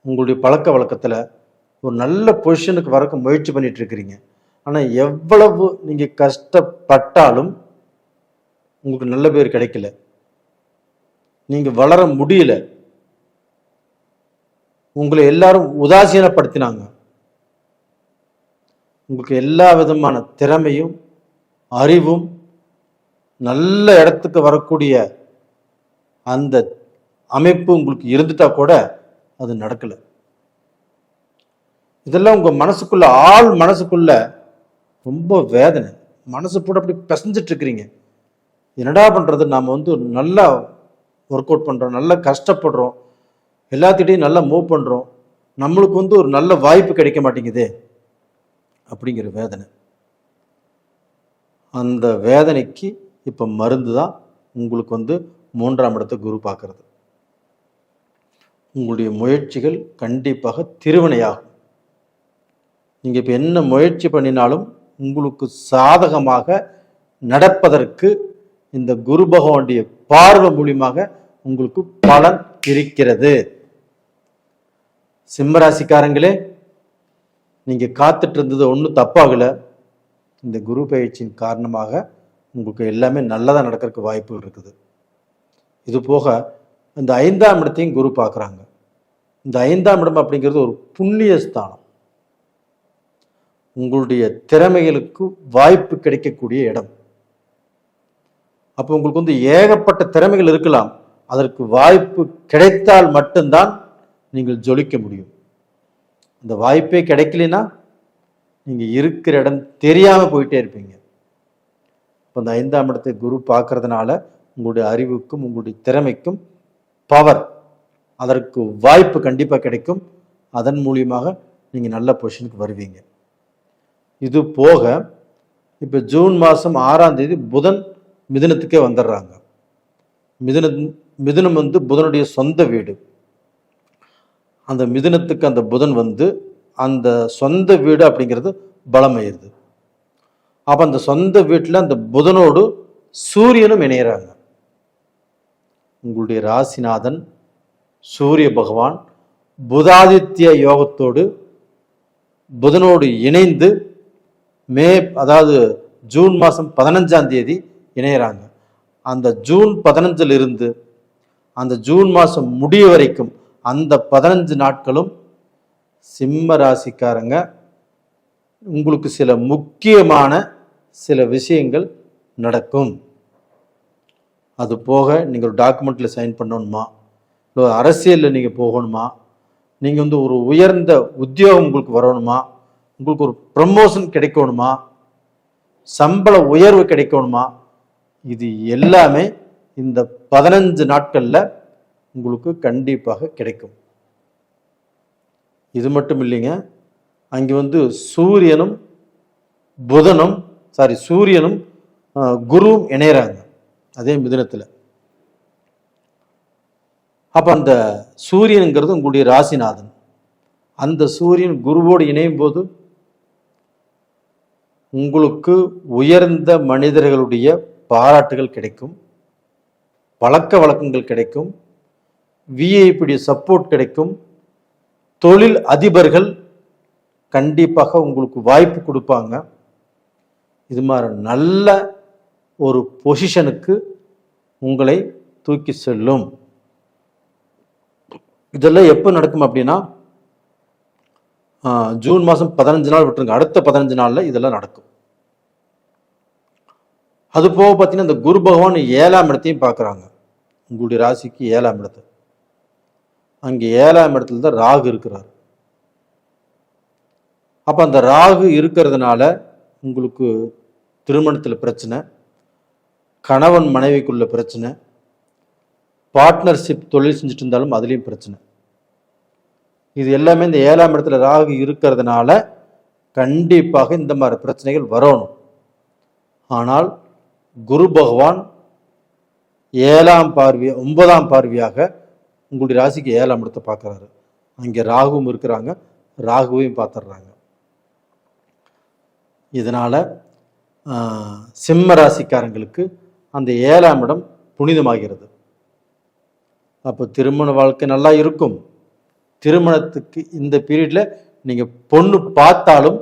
உங்களுடைய பழக்க வழக்கத்துல ஒரு நல்ல பொசிஷனுக்கு வரக்க முயற்சி பண்ணிட்டு இருக்கிறீங்க. ஆனா எவ்வளவு நீங்க கஷ்டப்பட்டாலும் உங்களுக்கு நல்ல பேர் கிடைக்கல, நீங்க வளர முடியல, உங்களை எல்லாரும் உதாசீனப்படுத்தினாங்க. உங்களுக்கு எல்லா விதமான திறமையும் அறிவும் நல்ல இடத்துக்கு வரக்கூடிய அந்த அமைப்பு உங்களுக்கு இருந்துட்டா கூட அது நடக்கல. இதெல்லாம் உங்க மனசுக்குள்ள ஆள் மனசுக்குள்ள ரொம்ப வேதனை. மனசு கூட அப்படி பிசைஞ்சிட்டு இருக்கிறீங்க. என்னடா பண்றது? நாம நல்லா ஒர்க் அவுட் பண்றோம், நல்லா கஷ்டப்படுறோம், எல்லாத்திட்டையும் நல்லா மூவ் பண்றோம், நம்மளுக்கு ஒரு நல்ல வாய்ப்பு கிடைக்க மாட்டேங்குதே அப்படிங்கிற வேதனை. அந்த வேதனைக்கு இப்ப மருந்து தான் உங்களுக்கு 3ஆம் இடத்தை குரு பார்க்கறது. உங்களுடைய முயற்சிகள் கண்டிப்பாக திருவினையாகும். நீங்க இப்ப என்ன முயற்சி பண்ணினாலும் உங்களுக்கு சாதகமாக நடப்பதற்கு இந்த குரு பகவானுடைய பார்வை மூலியமாக உங்களுக்கு பலன் இருக்கிறது. சிம்மராசிக்காரங்களே, நீங்க காத்துட்டு இருந்தது ஒன்றும் தப்பாகல. இந்த குரு பயிற்சியின் காரணமாக உங்களுக்கு எல்லாமே நல்லதா நடக்கிறதுக்கு வாய்ப்புகள் இருக்குது. இது போக இந்த 5ஆம் இடத்தையும் குரு பார்க்குறாங்க. இந்த 5ஆம் இடம் அப்படிங்கிறது ஒரு புண்ணிய ஸ்தானம். உங்களுடைய திறமைகளுக்கு வாய்ப்பு கிடைக்கக்கூடிய இடம். அப்போ உங்களுக்கு ஏகப்பட்ட திறமைகள் இருக்கலாம். அதற்கு வாய்ப்பு கிடைத்தால் மட்டும்தான் நீங்கள் ஜொலிக்க முடியும். அந்த வாய்ப்பே கிடைக்கலனா நீங்க இருக்கிற இடம் தெரியாம போயிட்டே இருப்பீங்க. இப்போ இந்த 5ஆம் இடத்தை குரு பார்க்கறதுனால உங்களுடைய அறிவுக்கும் உங்களுடைய திறமைக்கும் பவர், அதற்கு வாய்ப்பு கண்டிப்பா கிடைக்கும். அதன் மூலியமாக நீங்க நல்ல பொசிஷனுக்கு வருவீங்க. இது போக இப்ப ஜூன் மாதம் 6ஆம் தேதி புதன் மிதுனத்துக்கே வந்துடுறாங்க. மிதுனம் வந்து புதனுடைய சொந்த வீடு. அந்த மிதுனத்துக்கு அந்த புதன் வந்து அந்த சொந்த வீடு அப்படிங்கிறது பலமாயிருது. அப்போ அந்த சொந்த வீட்டில் அந்த புதனோடு சூரியனும் இணையிறாங்க. உங்களுடைய ராசிநாதன் சூரிய பகவான் புதாதித்ய யோகத்தோடு புதனோடு இணைந்து அதாவது ஜூன் மாதம் 15ஆம் தேதி இணையிறாங்க. அந்த ஜூன் 15 இருந்து அந்த ஜூன் மாதம் முடிய வரைக்கும் அந்த 15 நாட்களும் சிம்ம ராசிக்காரங்க உங்களுக்கு சில முக்கியமான சில விஷயங்கள் நடக்கும். அது போக நீங்கள் ஒரு டாக்குமெண்ட்டில் சைன் பண்ணணுமா, இல்லை அரசியலில் நீங்கள் போகணுமா, நீங்கள் வந்து ஒரு உயர்ந்த உத்தியோகம் உங்களுக்கு வரணுமா, உங்களுக்கு ஒரு ப்ரமோஷன் கிடைக்கணுமா, சம்பள உயர்வு கிடைக்கணுமா, இது எல்லாமே இந்த 15 நாட்களில் உங்களுக்கு கண்டிப்பாக கிடைக்கும். இது மட்டும் இல்லைங்க, அங்கே வந்து சூரியனும் குருவும் இணையறாங்க அதே மிதுனத்தில். அப்போ அந்த சூரியனுங்கிறது உங்களுடைய ராசிநாதன். அந்த சூரியன் குருவோடு இணையும் போது உங்களுக்கு உயர்ந்த மனிதர்களுடைய பாராட்டுகள் கிடைக்கும், பழக்க வழக்கங்கள் கிடைக்கும், விஐபி சப்போர்ட் கிடைக்கும், தொழில் அதிபர்கள் கண்டிப்பாக உங்களுக்கு வாய்ப்பு கொடுப்பாங்க. இது மாதிரி நல்ல ஒரு பொசிஷனுக்கு உங்களை தூக்கி செல்லும். இதெல்லாம் எப்போ நடக்கும் அப்படின்னா ஜூன் மாதம் 15 நாள் விட்டுருங்க, அடுத்த 15 நாளில் இதெல்லாம் நடக்கும். அது போக பார்த்தீங்கன்னா இந்த குரு பகவான் 7ஆம் இடத்தையும் பார்க்குறாங்க. உங்களுடைய ராசிக்கு 7ஆம் இடத்தை, அங்கே 7ஆம் இடத்துல தான் ராகு இருக்கிறார். அப்போ அந்த ராகு இருக்கிறதுனால உங்களுக்கு திருமணத்தில் பிரச்சனை, கணவன் மனைவிக்குள்ள பிரச்சனை, பார்ட்னர்ஷிப் தொழில் செஞ்சுட்டு இருந்தாலும் அதுலேயும் பிரச்சனை. இது எல்லாமே இந்த 7ஆம் இடத்துல ராகு இருக்கிறதுனால கண்டிப்பாக இந்த மாதிரி பிரச்சனைகள் வரணும். ஆனால் குரு பகவான் 9ஆம் பார்வையாக உங்களுடைய ராசிக்கு 7ஆம் இடத்தை பார்க்குறாரு. அங்கே ராகுவும் இருக்கிறாங்க, ராகுவையும் பார்த்துடுறாங்க. இதனால் சிம்ம ராசிக்காரங்களுக்கு அந்த 7ஆம் இடம் புனிதமாகிறது. அப்போ திருமண வாழ்க்கை நல்லா இருக்கும். திருமணத்துக்கு இந்த பீரியடில் நீங்கள் பொண்ணு பார்த்தாலும்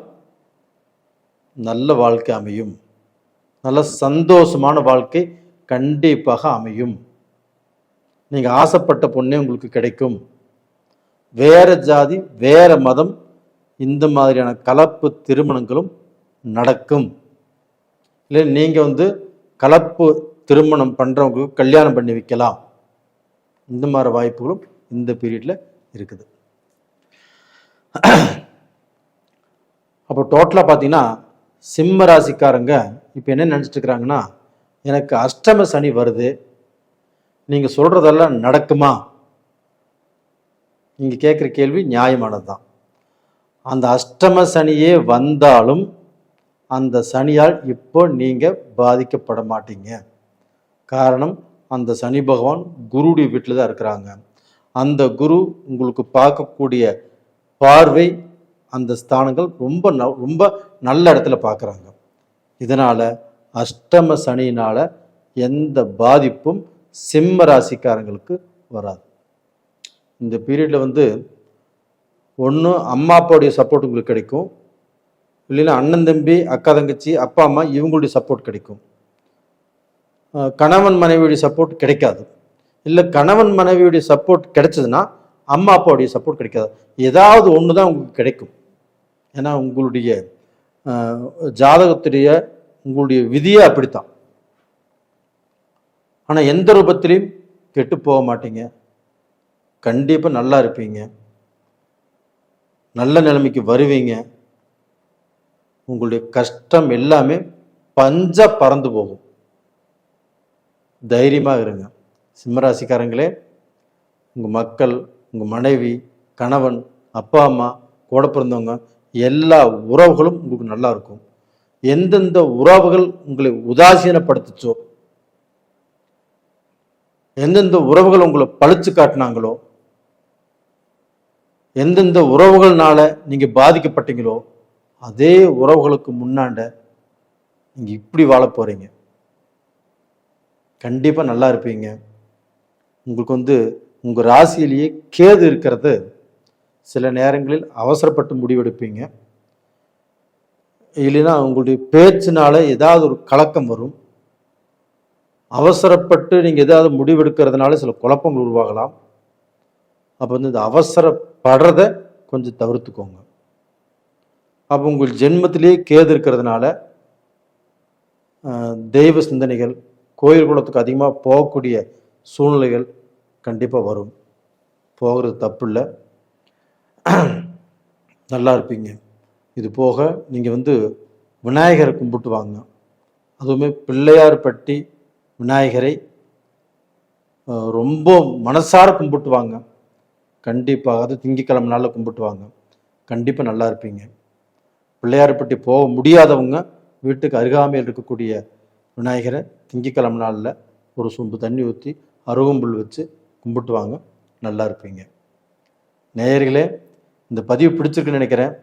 நல்ல வாழ்க்கை அமையும், நல்ல சந்தோஷமான வாழ்க்கை கண்டிப்பாக அமையும். நீங்கள் ஆசைப்பட்ட பொண்ணே உங்களுக்கு கிடைக்கும். வேற ஜாதி வேற மதம் இந்த மாதிரியான கலப்பு திருமணங்களும் நடக்கும். இல்லை நீங்கள் வந்து கலப்பு திருமணம் பண்ணுறவங்களுக்கு கல்யாணம் பண்ணி வைக்கலாம். இந்த மாதிரி வாய்ப்புகளும் இந்த பீரியடில் இருக்குது. அப்போ டோட்டலாக பார்த்தீங்கன்னா சிம்ம ராசிக்காரங்க இப்போ என்ன நினச்சிட்டு இருக்கிறாங்கன்னா, எனக்கு அஷ்டம சனி வருது, நீங்கள் சொல்கிறதெல்லாம் நடக்குமா? நீங்கள் கேட்குற கேள்வி நியாயமானது தான். அந்த அஷ்டம சனியே வந்தாலும் அந்த சனியால் இப்போ நீங்கள் பாதிக்கப்பட மாட்டீங்க. காரணம், அந்த சனி பகவான் குருடைய வீட்டில் தான் இருக்கிறாங்க. அந்த குரு உங்களுக்கு பார்க்கக்கூடிய பார்வை, அந்த ஸ்தானங்கள் ரொம்ப ரொம்ப நல்ல இடத்துல பார்க்குறாங்க. இதனால் அஷ்டம சனியினால் எந்த பாதிப்பும் சிம்ம ராசிக்காரங்களுக்கு வராது. இந்த பீரியடில் வந்து ஒன்று அம்மா அப்பாவுடைய சப்போர்ட் உங்களுக்கு கிடைக்கும், இல்லைன்னா அண்ணன் தம்பி அக்கா தங்கச்சி அப்பா அம்மா இவங்களுடைய சப்போர்ட் கிடைக்கும். கணவன் மனைவியுடைய சப்போர்ட் கிடைக்காது. இல்லை கணவன் மனைவியுடைய சப்போர்ட் கிடைச்சதுன்னா அம்மா அப்பாவுடைய சப்போர்ட் கிடைக்காது. ஏதாவது ஒன்று தான் உங்களுக்கு கிடைக்கும். ஏன்னா உங்களுடைய ஜாதகத்துடைய உங்களுடைய விதியே அப்படித்தான். ஆனால் எந்த ரூபத்திலையும் கெட்டு போக மாட்டீங்க, கண்டிப்பாக நல்லா இருப்பீங்க, நல்ல நிலைமைக்கு வருவீங்க. உங்களுடைய கஷ்டம் எல்லாமே பஞ்சா பறந்து போகும். தைரியமாக இருங்க சிம்மராசிக்காரங்களே. உங்கள் மக்கள், உங்கள் மனைவி, கணவன், அப்பா அம்மா, கூட பிறந்தவங்க எல்லா உறவுகளும் உங்களுக்கு நல்லா இருக்கும். எந்தெந்த உறவுகள் உங்களை உதாசீனப்படுத்துச்சோ, எந்தெந்த உறவுகள் உங்களை பழிச்சு காட்டினாங்களோ, எந்தெந்த உறவுகள்னால நீங்க பாதிக்கப்பட்டீங்களோ, அதே உறவுகளுக்கு முன்னாண்ட நீங்க இப்படி வாழ போறீங்க. கண்டிப்பா நல்லா இருப்பீங்க. உங்களுக்கு உங்க ராசியிலேயே கேது இருக்கிறது, சில நேரங்களில் அவசரப்பட்டு முடிவெடுப்பீங்க. இல்லைன்னா உங்களுடைய பேச்சினால ஏதாவது ஒரு கலக்கம் வரும். அவசரப்பட்டு நீங்க ஏதாவது முடிவெடுக்கிறதுனால சில குழப்பங்கள் உருவாகலாம். அப்போ இந்த அவசரப்படுறத கொஞ்சம் தவிர்த்துக்கோங்க. அப்போ உங்கள் ஜென்மத்திலேயே கேது இருக்கிறதுனால தெய்வ சிந்தனைகள், கோயில் குளத்துக்கு அதிகமாக போகக்கூடிய சூழ்நிலைகள் கண்டிப்பாக வரும். போகிறது தப்பு இல்லை, நல்லா இருப்பீங்க. இது போக நீங்கள் விநாயகரை கும்பிட்டு வாங்க. அதுவுமே பிள்ளையார்பட்டி விநாயகரை ரொம்ப மனசார கும்பிட்டு வாங்க. கண்டிப்பாக அது திங்கக்கிழமை நாளில் கும்பிட்டு வாங்க. கண்டிப்பாக நல்லா இருப்பீங்க. பிள்ளையார்பட்டி போக முடியாதவங்க வீட்டுக்கு அருகாமையில் இருக்கக்கூடிய விநாயகரை திங்கக்கிழமை நாளில் ஒரு சொம்பு தண்ணி ஊற்றி அருகம்புல் வச்சு கும்பிட்டு வாங்க, நல்லா இருப்பீங்க. நேயர்களே, இந்த பதிவு பிடிச்சிருக்குன்னு நினைக்கிறேன்.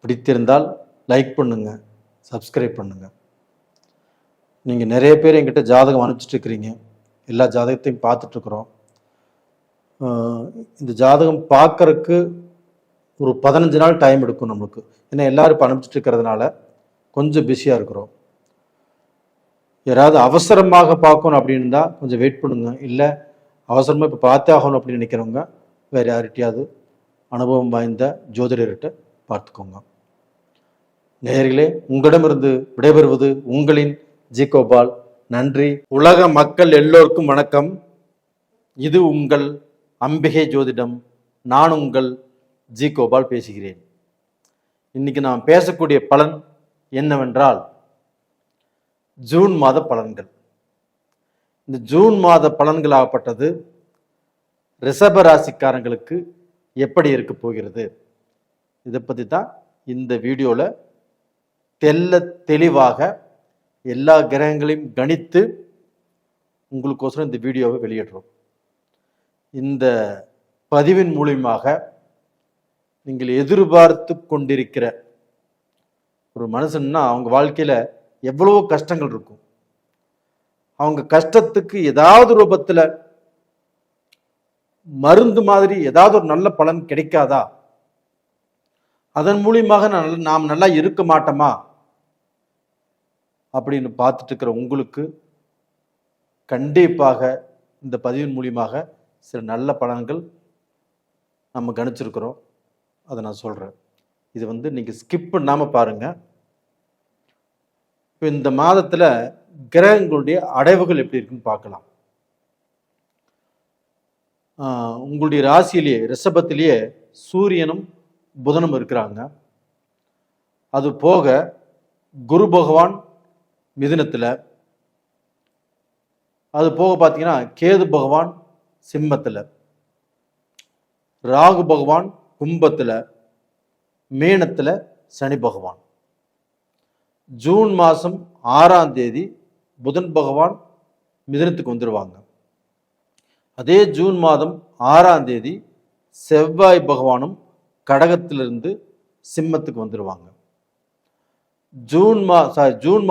பிடித்திருந்தால் லைக் பண்ணுங்க, சப்ஸ்கிரைப் பண்ணுங்க. நீங்கள் நிறைய பேர் என்கிட்ட ஜாதகம் அனுப்பிச்சிட்டு இருக்கிறீங்க. எல்லா ஜாதகத்தையும் பார்த்துட்ருக்குறோம். இந்த ஜாதகம் பார்க்கறக்கு ஒரு 15 நாள் டைம் எடுக்கும் நம்மளுக்கு. ஏன்னா எல்லாரும் இப்போ அனுப்பிச்சிட்டு இருக்கிறதுனால கொஞ்சம் பிஸியாக இருக்கிறோம். யாராவது அவசரமாக பார்க்கணும் அப்படின்னா கொஞ்சம் வெயிட் பண்ணுங்க. இல்லை அவசரமாக இப்போ பார்த்தே ஆகணும் அப்படின்னு நினைக்கிறவங்க வேறு யார்கிட்டையாவது அனுபவம் வாய்ந்த ஜோதிடர்கிட்ட பார்த்துக்கோங்க. நேயர்களே, உங்களிடமிருந்து விடைபெறுவது உங்களின் ஜி கோபால். நன்றி. உலக மக்கள் எல்லோருக்கும் வணக்கம். இது உங்கள் அம்பிகை ஜோதிடம். நான் உங்கள் ஜி கோபால் பேசுகிறேன். இன்னைக்கு நாம் பேசக்கூடிய பலன் என்னவென்றால் ஜூன் மாத பலன்கள். இந்த ஜூன் மாத பலன்கள் ஆகப்பட்டது ரிஷப ராசிக்காரங்களுக்கு எப்படி இருக்க போகிறது, இதை பற்றி தான் இந்த வீடியோவில் தெளிவாக எல்லா கிரகங்களையும் கணித்து உங்களுக்கோசரம் இந்த வீடியோவை வெளியிடுறோம். இந்த பதிவின் மூலியமாக நீங்கள் எதிர்பார்த்து கொண்டிருக்கிற ஒரு மனுஷன்னா அவங்க வாழ்க்கையில் எவ்வளவோ கஷ்டங்கள் இருக்கும். அவங்க கஷ்டத்துக்கு ஏதாவது ரூபத்தில் மருந்து மாதிரி ஏதாவது ஒரு நல்ல பலன் கிடைக்காதா, அதன் மூலியமாக நாம் நல்லா இருக்க மாட்டோமா அப்படின்னு பார்த்துட்டு இருக்கிற உங்களுக்கு கண்டிப்பாக இந்த பதிவின் மூலியமாக சில நல்ல பலன்கள் நம்ம கணிச்சிருக்கிறோம். அதை நான் சொல்கிறேன். இது நீங்கள் ஸ்கிப் பண்ணாமல் பாருங்கள். இப்போ இந்த மாதத்தில் கிரகங்களுடைய அடைவுகள் எப்படி இருக்குன்னு பார்க்கலாம். உங்களுடைய ராசியிலேயே ரிஷபத்திலேயே சூரியனும் புதனும் இருக்கிறாங்க. அது போக குரு பகவான் மிதுனத்தில், அது போக பார்த்தீங்கன்னா கேது பகவான் சிம்மத்தில், ராகு பகவான் கும்பத்தில், மீனத்தில் சனி பகவான். ஜூன் மாதம் 6ஆம் தேதி புதன் பகவான் மிதுனத்துக்கு வந்துடுவாங்க. அதே ஜூன் மாதம் 6ஆம் தேதி செவ்வாய் பகவானும் கடகத்திலிருந்து சிம்மத்துக்கு வந்துடுவாங்க. ஜூன்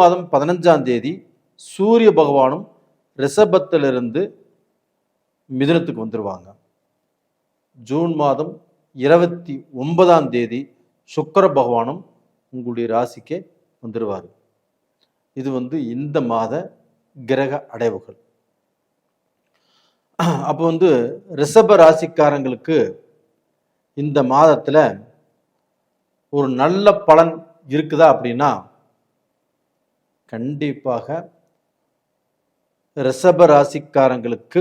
மாதம் 15ஆம் தேதி சூரிய பகவானும் ரிஷபத்திலிருந்து மிதுனத்துக்கு வந்துடுவாங்க. ஜூன் மாதம் 29ஆம் தேதி சுக்கிர பகவானும் உங்களுடைய ராசிக்கே வந்துடுவார். இது இந்த மாத கிரக அடைவுகள். அப்போ ரிஷப ராசிக்காரங்களுக்கு இந்த மாதத்தில் ஒரு நல்ல பலன் இருக்குதா அப்படின்னா கண்டிப்பாக ரிஷப ராசிக்காரங்களுக்கு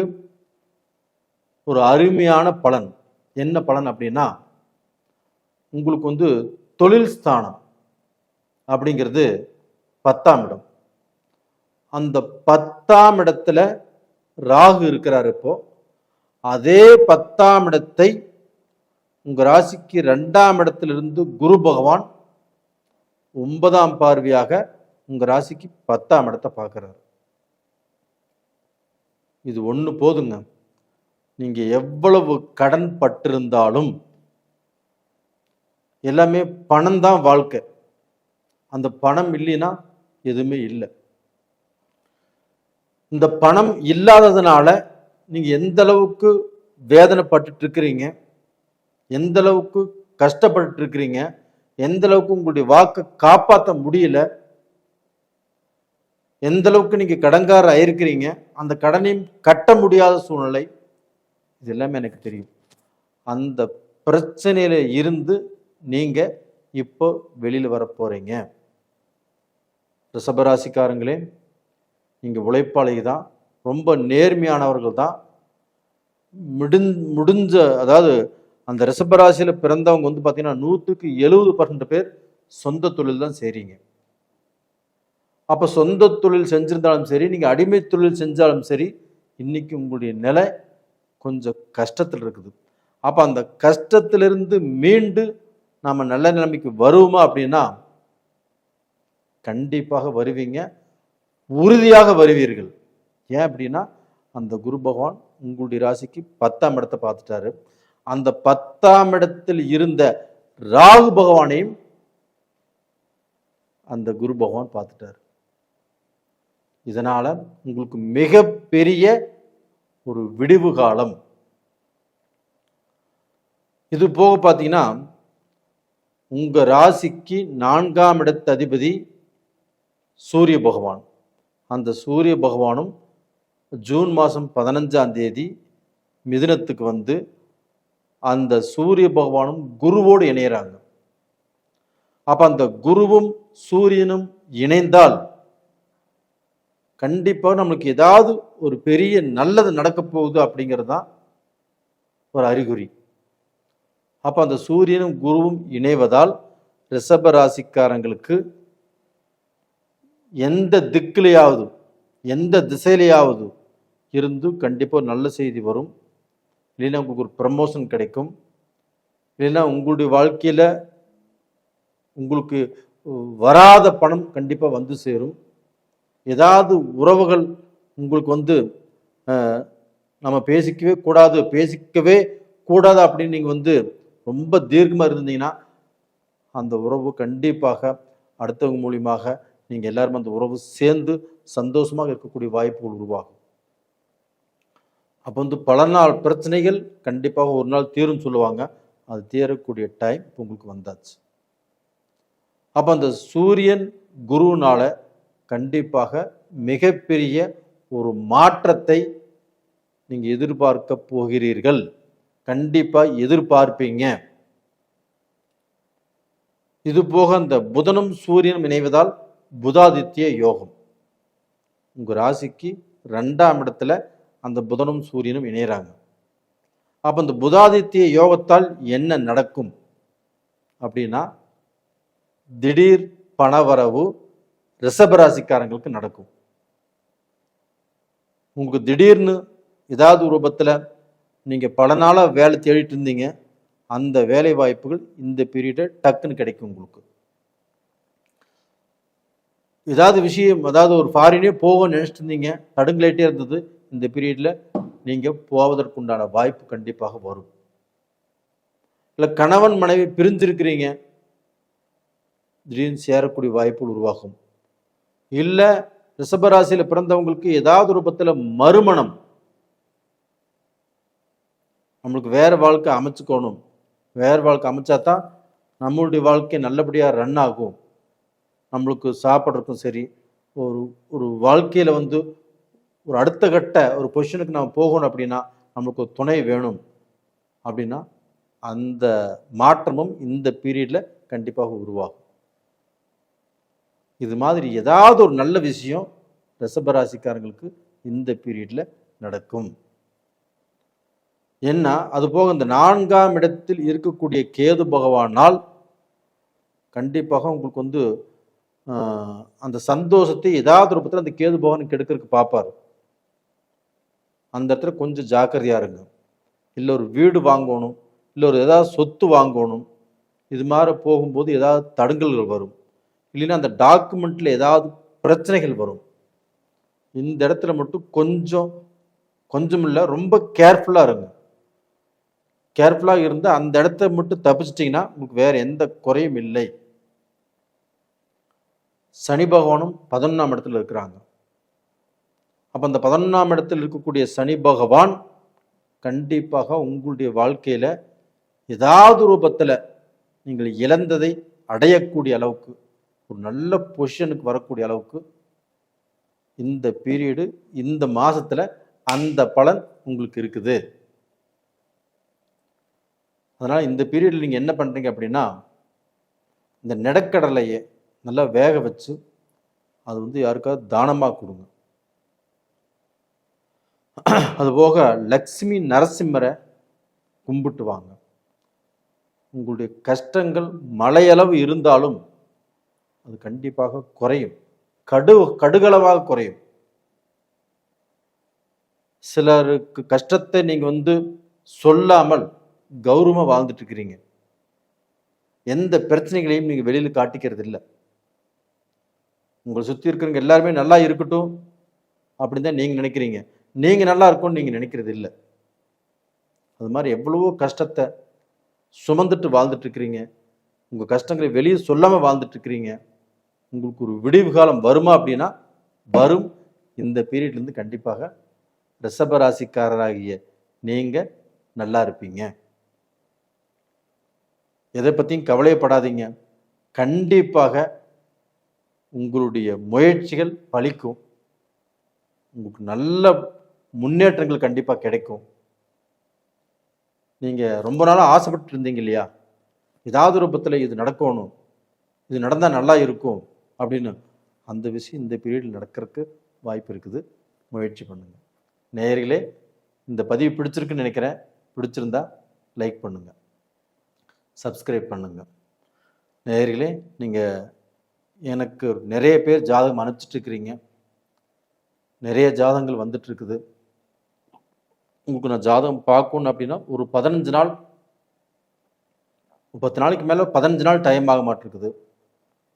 ஒரு அருமையான பலன். என்ன பலன் அப்படின்னா உங்களுக்கு தொழில் ஸ்தானம் அப்படிங்கிறது 10ஆம் இடம். அந்த 10ஆம் இடத்துல ராகு இருக்கிறார். இப்போ அதே 10ஆம் இடத்தை உங்க ராசிக்கு 2ஆம் இடத்திலிருந்து குரு பகவான் 9ஆம் பார்வையாக உங்க ராசிக்கு 10ஆம் இடத்தை பார்க்கிறார். இது ஒன்று போதுங்க. நீங்கள் எவ்வளவு கடன் பட்டிருந்தாலும் எல்லாமே பணம் தான் வாழ்க்கை. அந்த பணம் இல்லைன்னா எதுவுமே இல்லை. இந்த பணம் இல்லாததுனால நீங்கள் எந்த அளவுக்கு வேதனைப்பட்டு இருக்கிறீங்க, எந்த அளவுக்கு கஷ்டப்பட்டு இருக்கிறீங்க, எந்த அளவுக்கு உங்களுடைய வாக்கை காப்பாற்ற முடியல, எந்த அளவுக்கு நீங்க கடன்காரர் ஆயிருக்கிறீங்க, அந்த கடனையும் கட்ட முடியாத சூழ்நிலை, இது எல்லாமே எனக்கு தெரியும். அந்த பிரச்சனையில இருந்து நீங்க இப்போ வெளியில வர போறீங்க. ரிஷபராசிக்காரங்களே, நீங்க உழைப்பாளி தான், ரொம்ப நேர்மையானவர்கள் தான். முடிஞ்ச அதாவது அந்த ரிஷபராசியில பிறந்தவங்க வந்து பார்த்தீங்கன்னா 100% பேர் சொந்த தொழில் தான் செய்றீங்க. அப்போ சொந்த தொழில் செஞ்சிருந்தாலும் சரி, நீங்கள் அடிமை தொழில் செஞ்சாலும் சரி, இன்னைக்கு உங்களுடைய நிலை கொஞ்சம் கஷ்டத்தில் இருக்குது. அப்போ அந்த கஷ்டத்திலிருந்து மீண்டு நாம் நல்ல நிலைமைக்கு வருவோமா அப்படின்னா கண்டிப்பாக வருவீங்க, உறுதியாக வருவீர்கள். ஏன் அப்படின்னா அந்த குரு பகவான் உங்களுடைய ராசிக்கு 10ஆம் இடத்தை பார்த்துட்டாரு. அந்த 10ஆம் இடத்தில் இருந்த ராகு பகவானையும் அந்த குரு பகவான் பார்த்துட்டாரு. இதனால உங்களுக்கு மிகப்பெரிய ஒரு விடிவு காலம். இது போக பார்த்தீங்கன்னா உங்க ராசிக்கு 4ஆம் இடத்து அதிபதி சூரிய பகவான். அந்த சூரிய பகவானும் ஜூன் மாதம் 15ஆம் தேதி மிதுனத்துக்கு வந்து அந்த சூரிய பகவானும் குருவோடு இணையறாங்க. அப்ப அந்த குருவும் சூரியனும் இணைந்தால் கண்டிப்பாக நம்மளுக்கு ஏதாவது ஒரு பெரிய நல்லது நடக்க போகுது அப்படிங்கிறது தான் ஒரு அறிகுறி. அப்ப அந்த சூரியனும் குருவும் இணைவதால் ரிஷப ராசிக்காரங்களுக்கு எந்த திக்கிலையாவது எந்த திசையிலையாவது இருந்து கண்டிப்பாக நல்ல செய்தி வரும். இல்லைன்னா உங்களுக்கு ஒரு ப்ரமோஷன் கிடைக்கும். இல்லைன்னா உங்களுடைய வாழ்க்கையில் உங்களுக்கு வராத பணம் கண்டிப்பாக வந்து சேரும். ஏதாவது உறவுகள் உங்களுக்கு வந்து நம்ம பேசிக்கவே கூடாது அப்படின்னு நீங்கள் வந்து ரொம்ப தீர்க்கமாக இருந்தீங்கன்னா அந்த உறவு கண்டிப்பாக அடுத்தவங்க மூலியமாக நீங்கள் எல்லாருமே அந்த உறவு சேர்ந்து சந்தோஷமாக இருக்கக்கூடிய வாய்ப்புகள் உருவாகும். அப்போ வந்து பல நாள் பிரச்சனைகள் கண்டிப்பாக ஒரு நாள் தீரும் சொல்லுவாங்க. அது தீரக்கூடிய டைம் இப்போ உங்களுக்கு வந்தாச்சு. அப்போ அந்த சூரியன் குருனால கண்டிப்பாக மிகப்பெரிய ஒரு மாற்றத்தை நீங்கள் எதிர்பார்க்க போகிறீர்கள். கண்டிப்பாக எதிர்பார்ப்பீங்க. இது போக அந்த புதனும் சூரியனும் இணைவதால் புதாதித்ய யோகம். உங்கள் ராசிக்கு 2ஆம் இடத்துல அந்த புதனும் சூரியனும் இணைகிறாங்க. அப்போ அந்த புதாதித்ய யோகத்தால் என்ன நடக்கும் அப்படின்னா திடீர் பணவரவு ரிஷபராசிக்காரங்களுக்கு நடக்கும். உங்களுக்கு திடீர்னு ஏதாவது ரூபத்தில் நீங்கள் பல நாளாக வேலை தேடிட்டு இருந்தீங்க, அந்த வேலை வாய்ப்புகள் இந்த பீரியடை டக்குன்னு கிடைக்கும். உங்களுக்கு ஏதாவது விஷயம் அதாவது ஒரு ஃபாரினே போகணும்னு நினச்சிட்டு இருந்தீங்க, தடுங்கலேட்டே இருந்தது, இந்த பீரியடில் நீங்கள் போவதற்குண்டான வாய்ப்பு கண்டிப்பாக வரும். இல்லை கணவன் மனைவி பிரிஞ்சிருக்கிறீங்க, திடீர்னு சேரக்கூடிய வாய்ப்புகள் உருவாகும். இல்லை ரிஷபராசியில் பிறந்தவங்களுக்கு ஏதாவது ரூபத்தில் மறுமணம், நம்மளுக்கு வேறு வாழ்க்கை அமைச்சுக்கணும், வேறு வாழ்க்கை அமைச்சா தான் நம்மளுடைய வாழ்க்கை நல்லபடியாக ரன் ஆகும். நம்மளுக்கு சாப்பிட்றதுக்கும் சரி, ஒரு வாழ்க்கையில் வந்து ஒரு அடுத்த கட்ட ஒரு பொசிஷனுக்கு நம்ம போகணும் அப்படின்னா நம்மளுக்கு ஒரு துணை வேணும் அப்படின்னா அந்த மாற்றமும் இந்த பீரியடில் கண்டிப்பாக உருவாகும். இது மாதிரி ஏதாவது ஒரு நல்ல விஷயம் ரிஷபராசிக்காரங்களுக்கு இந்த பீரியடில் நடக்கும். என்ன அது போக இந்த 4ஆம் இடத்தில் இருக்கக்கூடிய கேது பகவானால் கண்டிப்பாக உங்களுக்கு வந்து அந்த சந்தோஷத்தை ஏதாவது ரூபத்தில் அந்த கேது பகவான் கெடுக்கிறதுக்கு பார்ப்பார். அந்த இடத்துல கொஞ்சம் ஜாக்கிரதையா இருங்க. இல்லை ஒரு வீடு வாங்கணும், இல்லை ஒரு ஏதாவது சொத்து வாங்கணும், இது மாதிரி போகும்போது ஏதாவது தடங்கல்கள் வரும். இல்லைன்னா அந்த டாக்குமெண்ட்ல ஏதாவது பிரச்சனைகள் வரும். இந்த இடத்துல மட்டும் கொஞ்சம் கொஞ்சம் இல்லை, ரொம்ப கேர்ஃபுல்லாக இருங்க. கேர்ஃபுல்லாக இருந்து அந்த இடத்த மட்டும் தப்பிச்சிட்டிங்கன்னா உங்களுக்கு வேறு எந்த குறையும் இல்லை. சனி பகவானும் 11ஆம் இடத்துல இருக்கிறாங்க. அப்போ அந்த 11ஆம் இடத்தில் இருக்கக்கூடிய சனி பகவான் கண்டிப்பாக உங்களுடைய வாழ்க்கையில் ஏதாவது ரூபத்தில் நீங்கள் இழந்ததை அடையக்கூடிய அளவுக்கு, ஒரு நல்ல பொசிஷனுக்கு வரக்கூடிய அளவுக்கு இந்த பீரியடு, இந்த மாதத்தில் அந்த பலன் உங்களுக்கு இருக்குது. அதனால் இந்த பீரியடில் நீங்கள் என்ன பண்ணுறீங்க அப்படின்னா, இந்த நிலக்கடலையை நல்லா வேக வச்சு அது வந்து யாருக்காவது தானமாக கொடுங்க. அதுபோக லக்ஷ்மி நரசிம்மரை கும்பிட்டு வாங்க. உங்களுடைய கஷ்டங்கள் மலையளவு இருந்தாலும் அது கண்டிப்பாக குறையும், கடுகளவாக குறையும். சிலருக்கு கஷ்டத்தை நீங்கள் வந்து சொல்லாமல் கௌரவமாக வாழ்ந்துட்டு இருக்கிறீங்க. எந்த பிரச்சனைகளையும் நீங்கள் வெளியில் காட்டிக்கிறது இல்லை. உங்களை சுற்றி இருக்கிறவங்க எல்லாருமே நல்லா இருக்கட்டும் அப்படின்னு தான் நீங்கள் நினைக்கிறீங்க. நீங்கள் நல்லா இருக்கும்னு நீங்கள் நினைக்கிறது இல்லை. அது மாதிரி எவ்வளவோ கஷ்டத்தை சுமந்துட்டு வாழ்ந்துட்டு இருக்கிறீங்க. உங்கள் கஷ்டங்களை வெளியே சொல்லாமல் வாழ்ந்துட்டு இருக்கிறீங்க. உங்களுக்கு ஒரு விடிவு காலம் வருமா அப்படின்னா வரும். இந்த பீரியட்லேருந்து கண்டிப்பாக ரிஷபராசிக்காரராகிய நீங்கள் நல்லா இருப்பீங்க. எதை பற்றியும் கவலைப்படாதீங்க. கண்டிப்பாக உங்களுடைய முயற்சிகள் பலிக்கும். உங்களுக்கு நல்ல முன்னேற்றங்கள் கண்டிப்பாக கிடைக்கும். நீங்கள் ரொம்ப நாளாக ஆசைப்பட்டு இருந்தீங்க இல்லையா, ஏதாவது ரூபத்தில் இது நடக்கணும், இது நடந்தால் நல்லா இருக்கும் அப்படின்னு, அந்த விஷயம் இந்த பீரியடில் நடக்கிறதுக்கு வாய்ப்பு இருக்குது. முயற்சி பண்ணுங்கள். நேயர்களே, இந்த பதிவு பிடிச்சிருக்குன்னு நினைக்கிறேன். பிடிச்சிருந்தா லைக் பண்ணுங்கள், சப்ஸ்கிரைப் பண்ணுங்கள். நேயர்களே, நீங்கள் எனக்கு நிறைய பேர் ஜாதகம் அனுப்பிச்சிட்ருக்கிறீங்க. நிறைய ஜாதகங்கள் வந்துட்டுருக்குது. உங்களுக்கு நான் ஜாதகம் பார்க்கணும் அப்படின்னா ஒரு 15 நாள் 10 நாளைக்கு மேலே 15 நாள் டைம் ஆக மாட்டிருக்குது.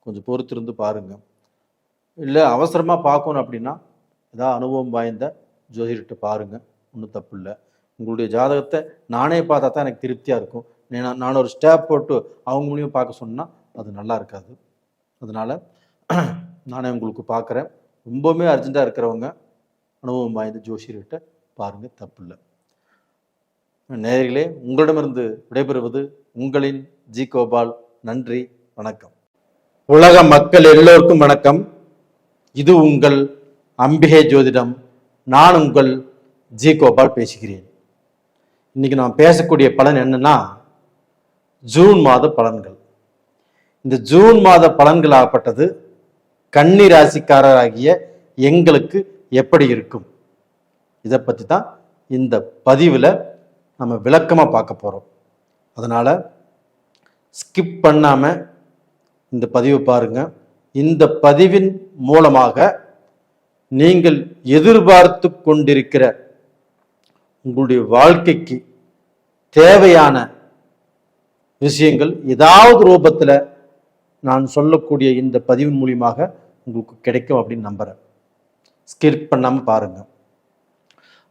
கொஞ்சம் பொறுத்திருந்து பாருங்கள். இல்லை அவசரமாக பார்க்கணும் அப்படின்னா ஏதாவது அனுபவம் வாய்ந்த ஜோதிடர்கிட்ட பாருங்கள், ஒன்றும் தப்பு இல்லை. உங்களுடைய ஜாதகத்தை நானே பார்த்தா தான் எனக்கு திருப்தியாக இருக்கும். நான் ஒரு ஸ்டேப் போட்டு அவங்க மூலியமாக பார்க்க சொன்னால் அது நல்லா இருக்காது. அதனால் நானே உங்களுக்கு பார்க்குறேன். ரொம்பவுமே அர்ஜெண்ட்டாக இருக்கிறவங்க அனுபவம் வாய்ந்த ஜோசியர்கிட்ட பாருங்கள், தப்பு இல்லை. நேயர்களே, உங்களிடமிருந்து விடைபெறுவது உங்களின் ஜி கோபால். நன்றி, வணக்கம். உலக மக்கள் எல்லோருக்கும் வணக்கம். இது உங்கள் அம்பிகை ஜோதிடம். நான் உங்கள் ஜி கோபால் பேசுகிறேன். இன்னைக்கு நான் பேசக்கூடிய பலன் என்னன்னா, ஜூன் மாத பலன்கள். இந்த ஜூன் மாத பலன்கள் ஆகப்பட்டது கன்னி ராசிக்காரராகிய எங்களுக்கு எப்படி இருக்கும், இதை பற்றி தான் இந்த பதிவில் நம்ம விளக்கமாக பார்க்க போகிறோம். அதனால் ஸ்கிப் பண்ணாமல் இந்த பதிவை பாருங்கள். இந்த பதிவின் மூலமாக நீங்கள் எதிர்பார்த்து கொண்டிருக்கிற உங்களுடைய வாழ்க்கைக்கு தேவையான விஷயங்கள் ஏதாவது ரூபத்தில் நான் சொல்லக்கூடிய இந்த பதிவின் மூலியமாக உங்களுக்கு கிடைக்கும் அப்படின்னு நம்புகிறேன். ஸ்கிப் பண்ணாமல் பாருங்கள்.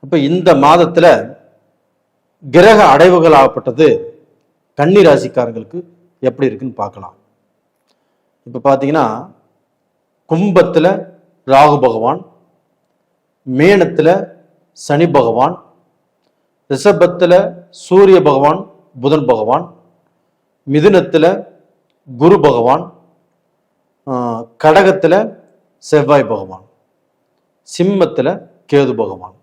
அப்போ இந்த மாதத்தில் கிரக அடைவுகள் ஆகப்பட்டது கன்னி ராசிக்காரங்களுக்கு எப்படி இருக்குன்னு பார்க்கலாம். இப்போ பார்த்தீங்கன்னா, கும்பத்தில் ராகு பகவான், மேனத்தில் சனி பகவான், ரிஷபத்தில் சூரிய பகவான் புதன் பகவான், மிதுனத்தில் குரு பகவான், கடகத்தில் செவ்வாய் பகவான், சிம்மத்தில் கேது பகவான்.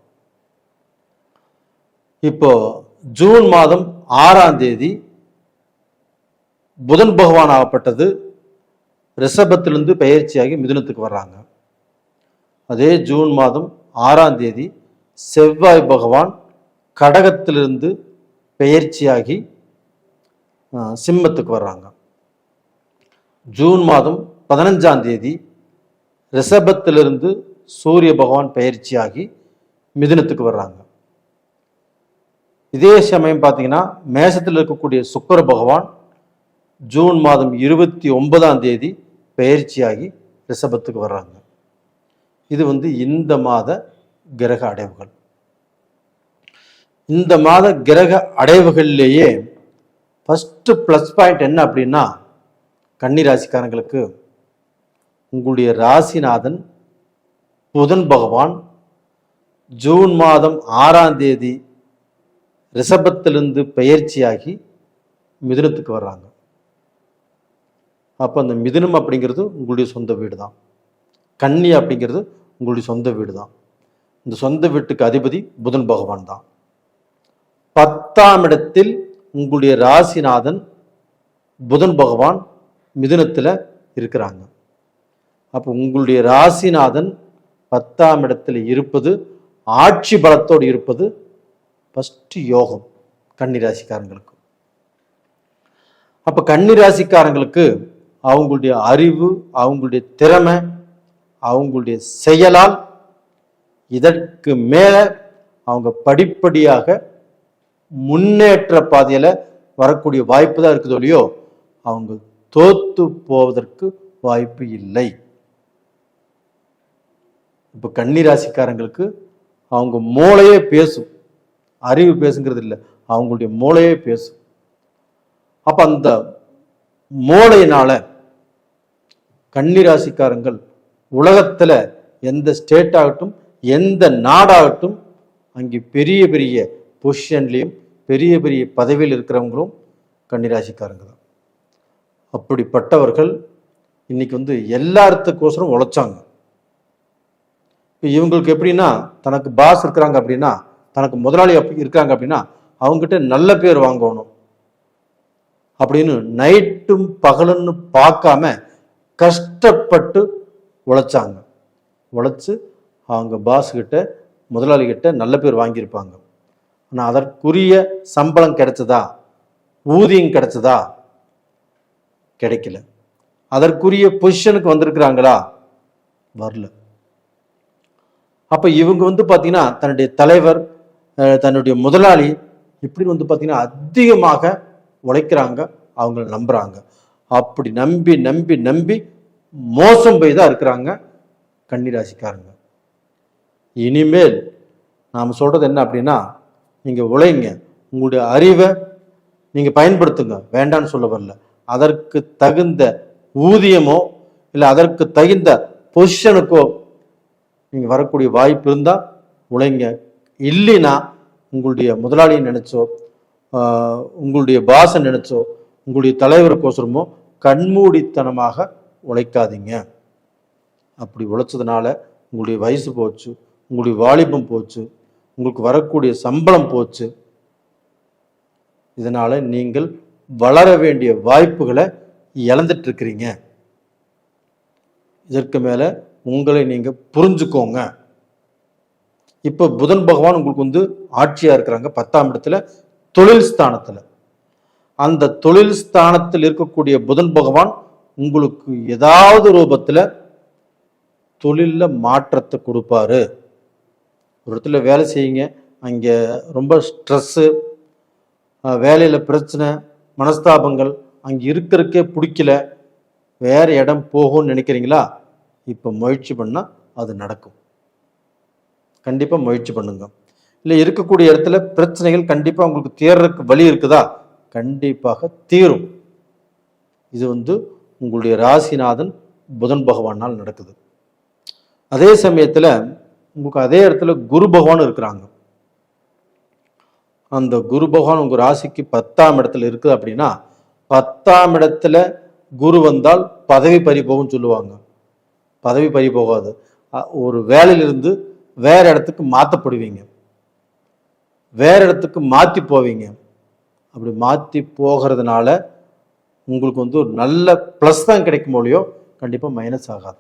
இப்போ ஜூன் மாதம் 6ஆம் தேதி புதன் பகவான் ஆகப்பட்டது ரிஷபத்திலிருந்து பெயர்ச்சியாகி மிதுனத்துக்கு வர்றாங்க. அதே ஜூன் மாதம் 6ஆம் தேதி செவ்வாய் பகவான் கடகத்திலிருந்து பெயர்ச்சியாகி சிம்மத்துக்கு வர்றாங்க. ஜூன் மாதம் 15ஆம் தேதி ரிஷபத்திலிருந்து சூரிய பகவான் பெயர்ச்சியாகி மிதுனத்துக்கு வர்றாங்க. இதே சமயம் பார்த்தீங்கன்னா, மேசத்தில் இருக்கக்கூடிய சுக்கிர பகவான் ஜூன் மாதம் 29ஆம் தேதி பெயர்ச்சியாகி ரிஷபத்துக்கு வர்றாங்க. இது இந்த மாத கிரக அடைவுகள். இந்த மாத கிரக அடைவுகளிலேயே ஃபர்ஸ்ட் ப்ளஸ் பாயிண்ட் என்ன அப்படின்னா, கன்னி ராசிக்காரங்களுக்கு உங்களுடைய ராசிநாதன் புதன் பகவான் ஜூன் மாதம் 6ஆம் தேதி ரிஷபத்திலிருந்து பெயர்ச்சியாகி மிதுனத்துக்கு வர்றாங்க. அப்போ அந்த மிதுனம் அப்படிங்கிறது உங்களுடைய சொந்த வீடு தான். கன்னி அப்படிங்கிறது உங்களுடைய சொந்த வீடு தான். இந்த சொந்த வீட்டுக்கு அதிபதி புதன் பகவான் தான். 10ஆம் இடத்தில் உங்களுடைய ராசிநாதன் புதன் பகவான் மிதுனத்தில் இருக்கிறாங்க. அப்போ உங்களுடைய ராசிநாதன் 10ஆம் இடத்தில் இருப்பது, ஆட்சி பலத்தோடு இருப்பது ஃபர்ஸ்ட் யோகம் கன்னி ராசிக்காரங்களுக்கு. அப்போ கன்னி ராசிக்காரங்களுக்கு அவங்களுடைய அறிவு, அவங்களுடைய திறமை, அவங்களுடைய செயலால் இதற்கு மேல அவங்க படிப்படியாக முன்னேற்ற பாதையில வரக்கூடிய வாய்ப்பு தான் இருக்குதோ இல்லையோ, அவங்க தோத்து போவதற்கு வாய்ப்பு இல்லை. இப்ப கன்னி ராசிக்காரங்களுக்கு அவங்க மூளையே பேசும், அறிவு பேசுங்கிறது இல்லை, அவங்களுடைய மூளையே பேசும். அப்ப அந்த மூளையினால கன்னி ராசிக்காரங்கள் உலகத்துல எந்த ஸ்டேட் ஆகட்டும், எந்த நாடாகட்டும், அங்கே பெரிய பெரிய பொசிஷன்லையும் பெரிய பெரிய பதவியில் இருக்கிறவங்களும் கன்னிராசிக்காரங்க தான். அப்படிப்பட்டவர்கள் இன்னைக்கு எல்லாத்துக்கோசரம் உழைச்சாங்க. இவங்களுக்கு எப்படின்னா, தனக்கு பாஸ் இருக்கிறாங்க அப்படின்னா, தனக்கு முதலாளி இருக்காங்க அப்படின்னா, அவங்ககிட்ட நல்ல பேர் வாங்கணும் அப்படின்னு நைட்டும் பகலுன்னு பார்க்காம கஷ்டப்பட்டு உழைச்சாங்க. உழைச்சு அவங்க பாஸ் கிட்ட, முதலாளி கிட்ட நல்ல பேர் வாங்கியிருப்பாங்க. ஆனால் அதற்குரிய சம்பளம் கிடைச்சதா, ஊதியம் கிடைச்சதா? கிடைக்கல. அதற்குரிய பொசிஷனுக்கு வந்திருக்கிறாங்களா? வரல. அப்ப இவங்க பார்த்தீங்கன்னா தன்னுடைய தலைவர், தன்னுடைய முதலாளி இப்படி பார்த்தீங்கன்னா அதிகமாக உழைக்கிறாங்க, அவங்கள நம்புறாங்க. அப்படி நம்பி நம்பி நம்பி மோசம் போய் தான் இருக்கிறாங்க கன்னிராசிக்காரங்க. இனிமேல் நாம் சொல்றது என்ன அப்படின்னா, நீங்க உழைங்க, உங்களுடைய அறிவை நீங்க பயன்படுத்துங்க, வேண்டான்னு சொல்ல வரல. அதற்கு தகுந்த ஊதியமோ இல்லை அதற்கு தகுந்த பொசிஷனுக்கோ நீங்க வரக்கூடிய வாய்ப்பு இருந்தா உழைங்க. இல்லைன்னா உங்களுடைய முதலாளியை நினைச்சோ, உங்களுடைய பாசை நினைச்சோ, உங்களுடைய தலைவருக்கோசரமோ கண்மூடித்தனமாக உழைக்காதீங்க. அப்படி உழைச்சதுனால உங்களுடைய வயசு போச்சு, உங்களுடைய வாலிபம் போச்சு, உங்களுக்கு வரக்கூடிய சம்பளம் போச்சு. இதனால நீங்கள் வளர வேண்டிய வாய்ப்புகளை இழந்துட்டு இருக்கிறீங்க. இதற்கு மேல உங்களை நீங்க புரிஞ்சுக்கோங்க. இப்ப புதன் பகவான் உங்களுக்கு ஆட்சியா இருக்கிறாங்க 10ஆம் இடத்துல, தொழில் ஸ்தானத்துல. அந்த தொழில் ஸ்தானத்தில் இருக்கக்கூடிய புதன் பகவான் உங்களுக்கு ஏதாவது ரூபத்துல தொழில்ல மாற்றத்தை கொடுப்பாரு. ஒரு இடத்துல வேலை செய்யுங்க, அங்க ரொம்ப ஸ்ட்ரெஸ்ஸு, வேலையில பிரச்சனை, மனஸ்தாபங்கள், அங்க இருக்கிறதுக்கே பிடிக்கல, வேற இடம் போகும்னு நினைக்கிறீங்களா? இப்ப முயற்சி பண்ணா அது நடக்கும். கண்டிப்பா முயற்சி பண்ணுங்க. இல்லை இருக்கக்கூடிய இடத்துல பிரச்சனைகள் கண்டிப்பா உங்களுக்கு தீர்றதுக்கு வழி இருக்குதா? கண்டிப்பாக தீரும். இது உங்களுடைய ராசிநாதன் புதன் பகவானால் நடக்குது. அதே சமயத்துல உங்களுக்கு அதே இடத்துல குரு பகவான் இருக்கிறாங்க. அந்த குரு பகவான் உங்க ராசிக்கு 10ஆம் இடத்துல இருக்குது அப்படின்னா, 10ஆம் இடத்துல குரு வந்தால் பதவி பறிபோகும் சொல்லுவாங்க. பதவி பறி போகாது. ஒரு வேலையிலிருந்து வேற இடத்துக்கு மாற்றப்படுவீங்க, வேற இடத்துக்கு மாற்றி போவீங்க. அப்படி மாற்றி போகிறதுனால உங்களுக்கு ஒரு நல்ல ப்ளஸ் தான் கிடைக்கும் போலியோ, கண்டிப்பாக மைனஸ் ஆகாது.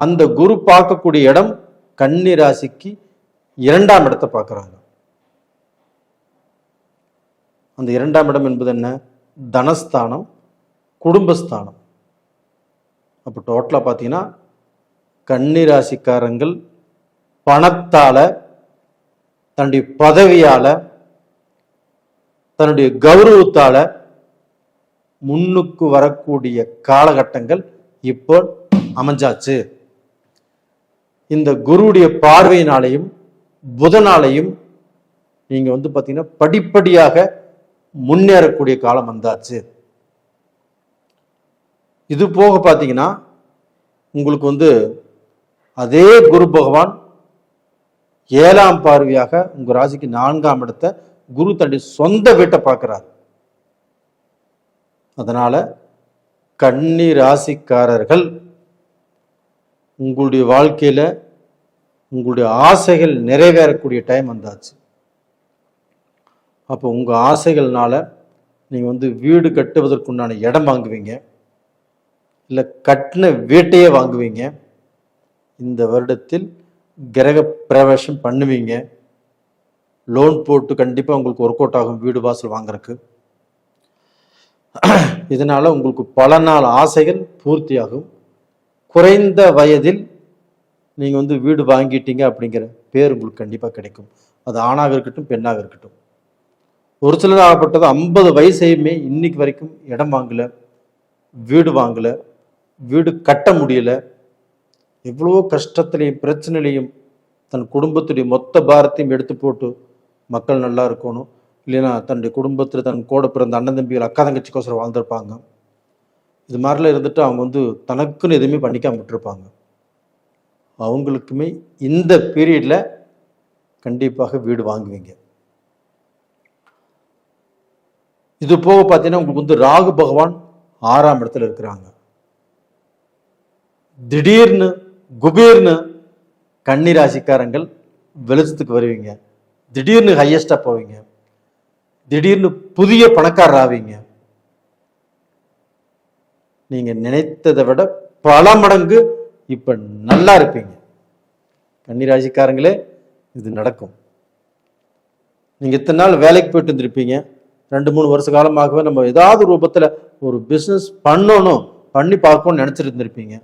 அந்த குரு பார்க்கக்கூடிய இடம் கன்னி ராசிக்கு 2ஆம் இடத்தை பார்க்குறாங்க. அந்த 2ஆம் இடம் என்பது என்ன? தனஸ்தானம், குடும்பஸ்தானம். அப்போ டோட்டலாக பார்த்தீங்கன்னா கன்னி ராசிக்காரங்கள் பணத்தால, தன்னுடைய பதவியால, தன்னுடைய கௌரவத்தால முன்னுக்கு வரக்கூடிய காலகட்டங்கள் இப்போ அமைஞ்சாச்சு. இந்த குருவுடைய பார்வையினாலையும் புதனாலையும் நீங்கள் வந்து பார்த்தீங்கன்னா படிப்படியாக முன்னேறக்கூடிய காலம் வந்தாச்சு. இது போக பார்த்தீங்கன்னா உங்களுக்கு வந்து அதே குரு பகவான் 7ஆம் பார்வையாக உங்க ராசிக்கு 4ஆம் இடத்தை குரு தன்னுடைய சொந்த வீட்டை பார்க்கிறார். அதனால கன்னி ராசிக்காரர்கள் உங்களுடைய வாழ்க்கையில உங்களுடைய ஆசைகள் நிறைவேறக்கூடிய டைம் வந்தாச்சு. அப்போ உங்க ஆசைகள்னால நீங்க வந்து வீடு கட்டுவதற்குண்டான இடம் வாங்குவீங்க, இல்லை கட்டின வீட்டையே வாங்குவீங்க. இந்த வருடத்தில் கிரக பிரவேசம் பண்ணுவீங்க. லோன் போட்டு கண்டிப்பாக உங்களுக்கு ஒர்க் அவுட் ஆகும் வீடு வாசல் வாங்குறதுக்கு. இதனால உங்களுக்கு பல நாள் ஆசைகள் பூர்த்தியாகும். குறைந்த வயதில் நீங்கள் வந்து வீடு வாங்கிட்டீங்க அப்படிங்கிற பேர் உங்களுக்கு கண்டிப்பாக கிடைக்கும். அது ஆணாக இருக்கட்டும் பெண்ணாக இருக்கட்டும். ஒரு சிலர் ஆகப்பட்டது 50 வயசையுமே இன்னைக்கு வரைக்கும் இடம் வாங்கல, வீடு வாங்கல, வீடு கட்ட முடியல. எவ்வளவோ கஷ்டத்திலையும் பிரச்சனையிலையும் தன் குடும்பத்துடைய மொத்த பாரத்தையும் எடுத்து போட்டு மக்கள் நல்லா இருக்கணும், இல்லைன்னா தன்னுடைய குடும்பத்தில் தன் கூட பிறந்த அண்ணன் தம்பிகள் அக்கா தங்கச்சிக்கோசரம் வாழ்ந்திருப்பாங்க. இது மாதிரிலாம் இருந்துட்டு அவங்க வந்து தனக்குன்னு எதுவுமே பண்ணிக்காம விட்டுருப்பாங்க. அவங்களுக்குமே இந்த பீரியடில் கண்டிப்பாக வீடு வாங்குவீங்க. இது போக பார்த்தீங்கன்னா உங்களுக்கு வந்து ராகு பகவான் 6ஆம் இடத்துல இருக்கிறாங்க. திடீர்னு குபீர்னு கன்னி ராசிக்காரங்கள் வெளிச்சத்துக்கு வருவீங்க. திடீர்னு ஹையஸ்டா போவீங்க. திடீர்னு புதிய பணக்காரர் ஆவீங்க. நீங்க நினைத்ததை விட பல மடங்கு இப்ப நல்லா இருப்பீங்க. கன்னி ராசிக்காரங்களே இது நடக்கும். நீங்க இத்தனை நாள் வேலைக்கு போயிட்டு இருந்திருப்பீங்க. 2-3 வருஷ காலமாகவே நம்ம ஏதாவது ரூபத்துல ஒரு பிசினஸ் பண்ணணும், பண்ணி பார்க்கணும்னு நினைச்சிட்டு இருந்திருப்பீங்க.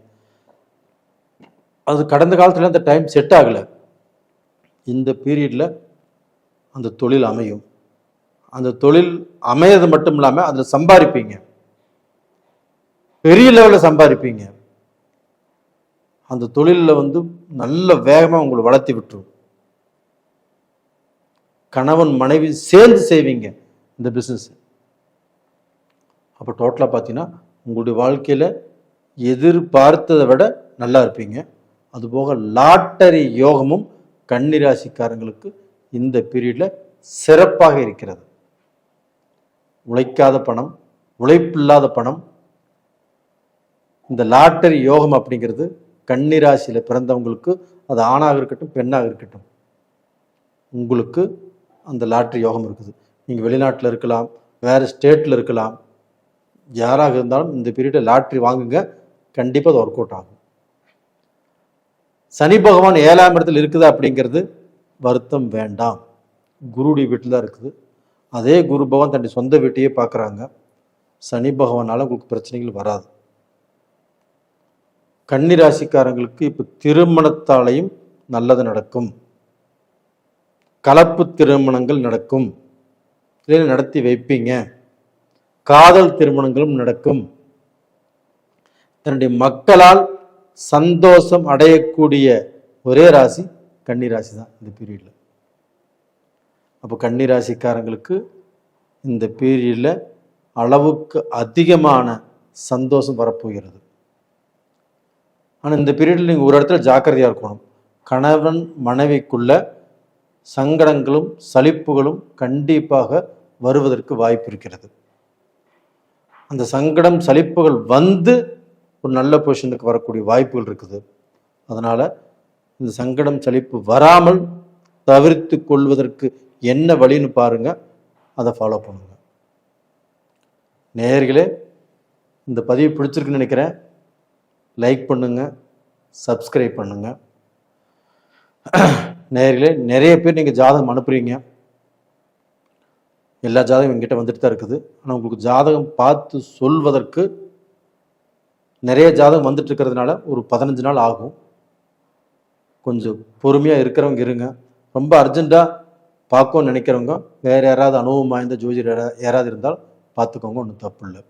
அது கடந்த காலத்துல அந்த டைம் செட் ஆகல. இந்த பீரியட்ல அந்த தொழில் அமையும். அந்த தொழில் அமையது மட்டும் இல்லாம அதுல சம்பாதிப்பீங்க, பெரிய லெவலில் சம்பாதிப்பீங்க. அந்த தொழிலில் வந்து நல்ல வேகமாக உங்களை வளர்த்தி விட்டுரும். கணவன் மனைவி சேர்ந்து செய்வீங்க இந்த பிஸ்னஸ். அப்போ டோட்டலாக பார்த்தீங்கன்னா உங்களுடைய வாழ்க்கையில் எதிர்பார்த்ததை விட நல்லா இருப்பீங்க. அதுபோக லாட்டரி யோகமும் கன்னிராசிக்காரங்களுக்கு இந்த பீரியடில் சிறப்பாக இருக்கிறது. உழைக்காத பணம், உழைப்பில்லாத பணம், இந்த லாட்டரி யோகம் அப்படிங்கிறது கன்னிராசியில் பிறந்தவங்களுக்கு, அது ஆணாக இருக்கட்டும் பெண்ணாக இருக்கட்டும், உங்களுக்கு அந்த லாட்டரி யோகம் இருக்குது. நீங்கள் வெளிநாட்டில் இருக்கலாம், வேறு ஸ்டேட்டில் இருக்கலாம், யாராக இருந்தாலும் இந்த பீரியடில் லாட்ரி வாங்குங்க, கண்டிப்பாக அது ஒர்க் அவுட் ஆகும். சனி பகவான் 7ஆம் இடத்தில் இருக்குது அப்படிங்கிறது வருத்தம் வேண்டாம். குருடைய வீட்டில் தான் இருக்குது. அதே குரு பகவான் தன்னுடைய சொந்த வீட்டையே பார்க்குறாங்க. சனி பகவானால உங்களுக்கு பிரச்சனைகள் வராது. கன்னி ராசிக்காரங்களுக்கு இப்போ திருமணத்தாலையும் நல்லது நடக்கும். கலப்பு திருமணங்கள் நடக்கும், இல்லை நடத்தி வைப்பீங்க. காதல் திருமணங்களும் நடக்கும். தன்னுடைய மக்களால் சந்தோஷம் அடையக்கூடிய ஒரே ராசி கன்னி ராசி தான் இந்த பீரியட்ல. அப்போ கன்னி ராசிக்காரங்களுக்கு இந்த பீரியட்ல அளவுக்கு அதிகமான சந்தோஷம் வரப்போகிறது. ஆனால் இந்த பீரியடில் நீங்கள் ஒரு இடத்துல ஜாக்கிரதையாக இருக்கணும். கணவன் மனைவிக்குள்ள சங்கடங்களும் சலிப்புகளும் கண்டிப்பாக வருவதற்கு வாய்ப்பு இருக்கிறது. அந்த சங்கடம் சலிப்புகள் வந்து ஒரு நல்ல பொசிஷனுக்கு வரக்கூடிய வாய்ப்புகள் இருக்குது. அதனால் இந்த சங்கடம் சலிப்பு வராமல் தவிர்த்து கொள்வதற்கு என்ன வழின்னு பாருங்க, அதை ஃபாலோ பண்ணுங்க. நேயர்களே, இந்த பதிவு பிடிச்சிருக்குன்னு நினைக்கிறேன். லைக் பண்ணுங்க, சப்ஸ்கிரைப் பண்ணுங்க. நேயர்களே, நிறைய பேர் நீங்கள் ஜாதகம் அனுப்புறீங்க. எல்லா ஜாதகம் எங்கிட்ட வந்துட்டு தான் இருக்குது. ஆனால் உங்களுக்கு ஜாதகம் பார்த்து சொல்வதற்கு நிறைய ஜாதகம் வந்துட்டு இருக்கிறதுனால ஒரு 15 நாள் ஆகும். கொஞ்சம் பொறுமையாக இருக்கிறவங்க இருங்க. ரொம்ப அர்ஜென்ட்டாக பார்க்கணும்னு நினைக்கிறவங்க வேறு யாராவது அனுபவம் வாய்ந்த ஜோதிடர் யாராவது இருந்தால் பார்த்துக்கோங்க, ஒன்றும் தப்பு இல்லை.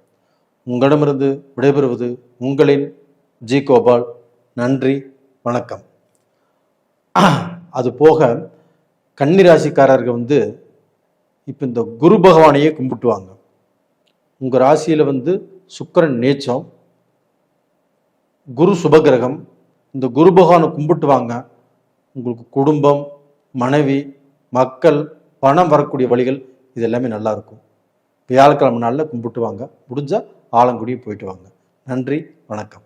உங்களிடமிருந்து விடைபெறுவது உங்களின் ஜி கோபால். நன்றி, வணக்கம். அது போக கன்னி ராசிக்காரர்கள் இப்போ இந்த குரு பகவானையே கும்பிட்டு வாங்க. உங்கள் ராசியில் சுக்கிரன் நீச்சம், குரு சுபகிரகம். இந்த குரு பகவானை கும்பிட்டு வாங்க. உங்களுக்கு குடும்பம், மனைவி, மக்கள், பணம் வரக்கூடிய வழிகள் இது எல்லாமே நல்லா இருக்கும். வியாழக்கிழமை நாளில் கும்பிட்டு வாங்க. முடிஞ்சால் ஆலங்குடி போயிட்டு வாங்க. நன்றி, வணக்கம்.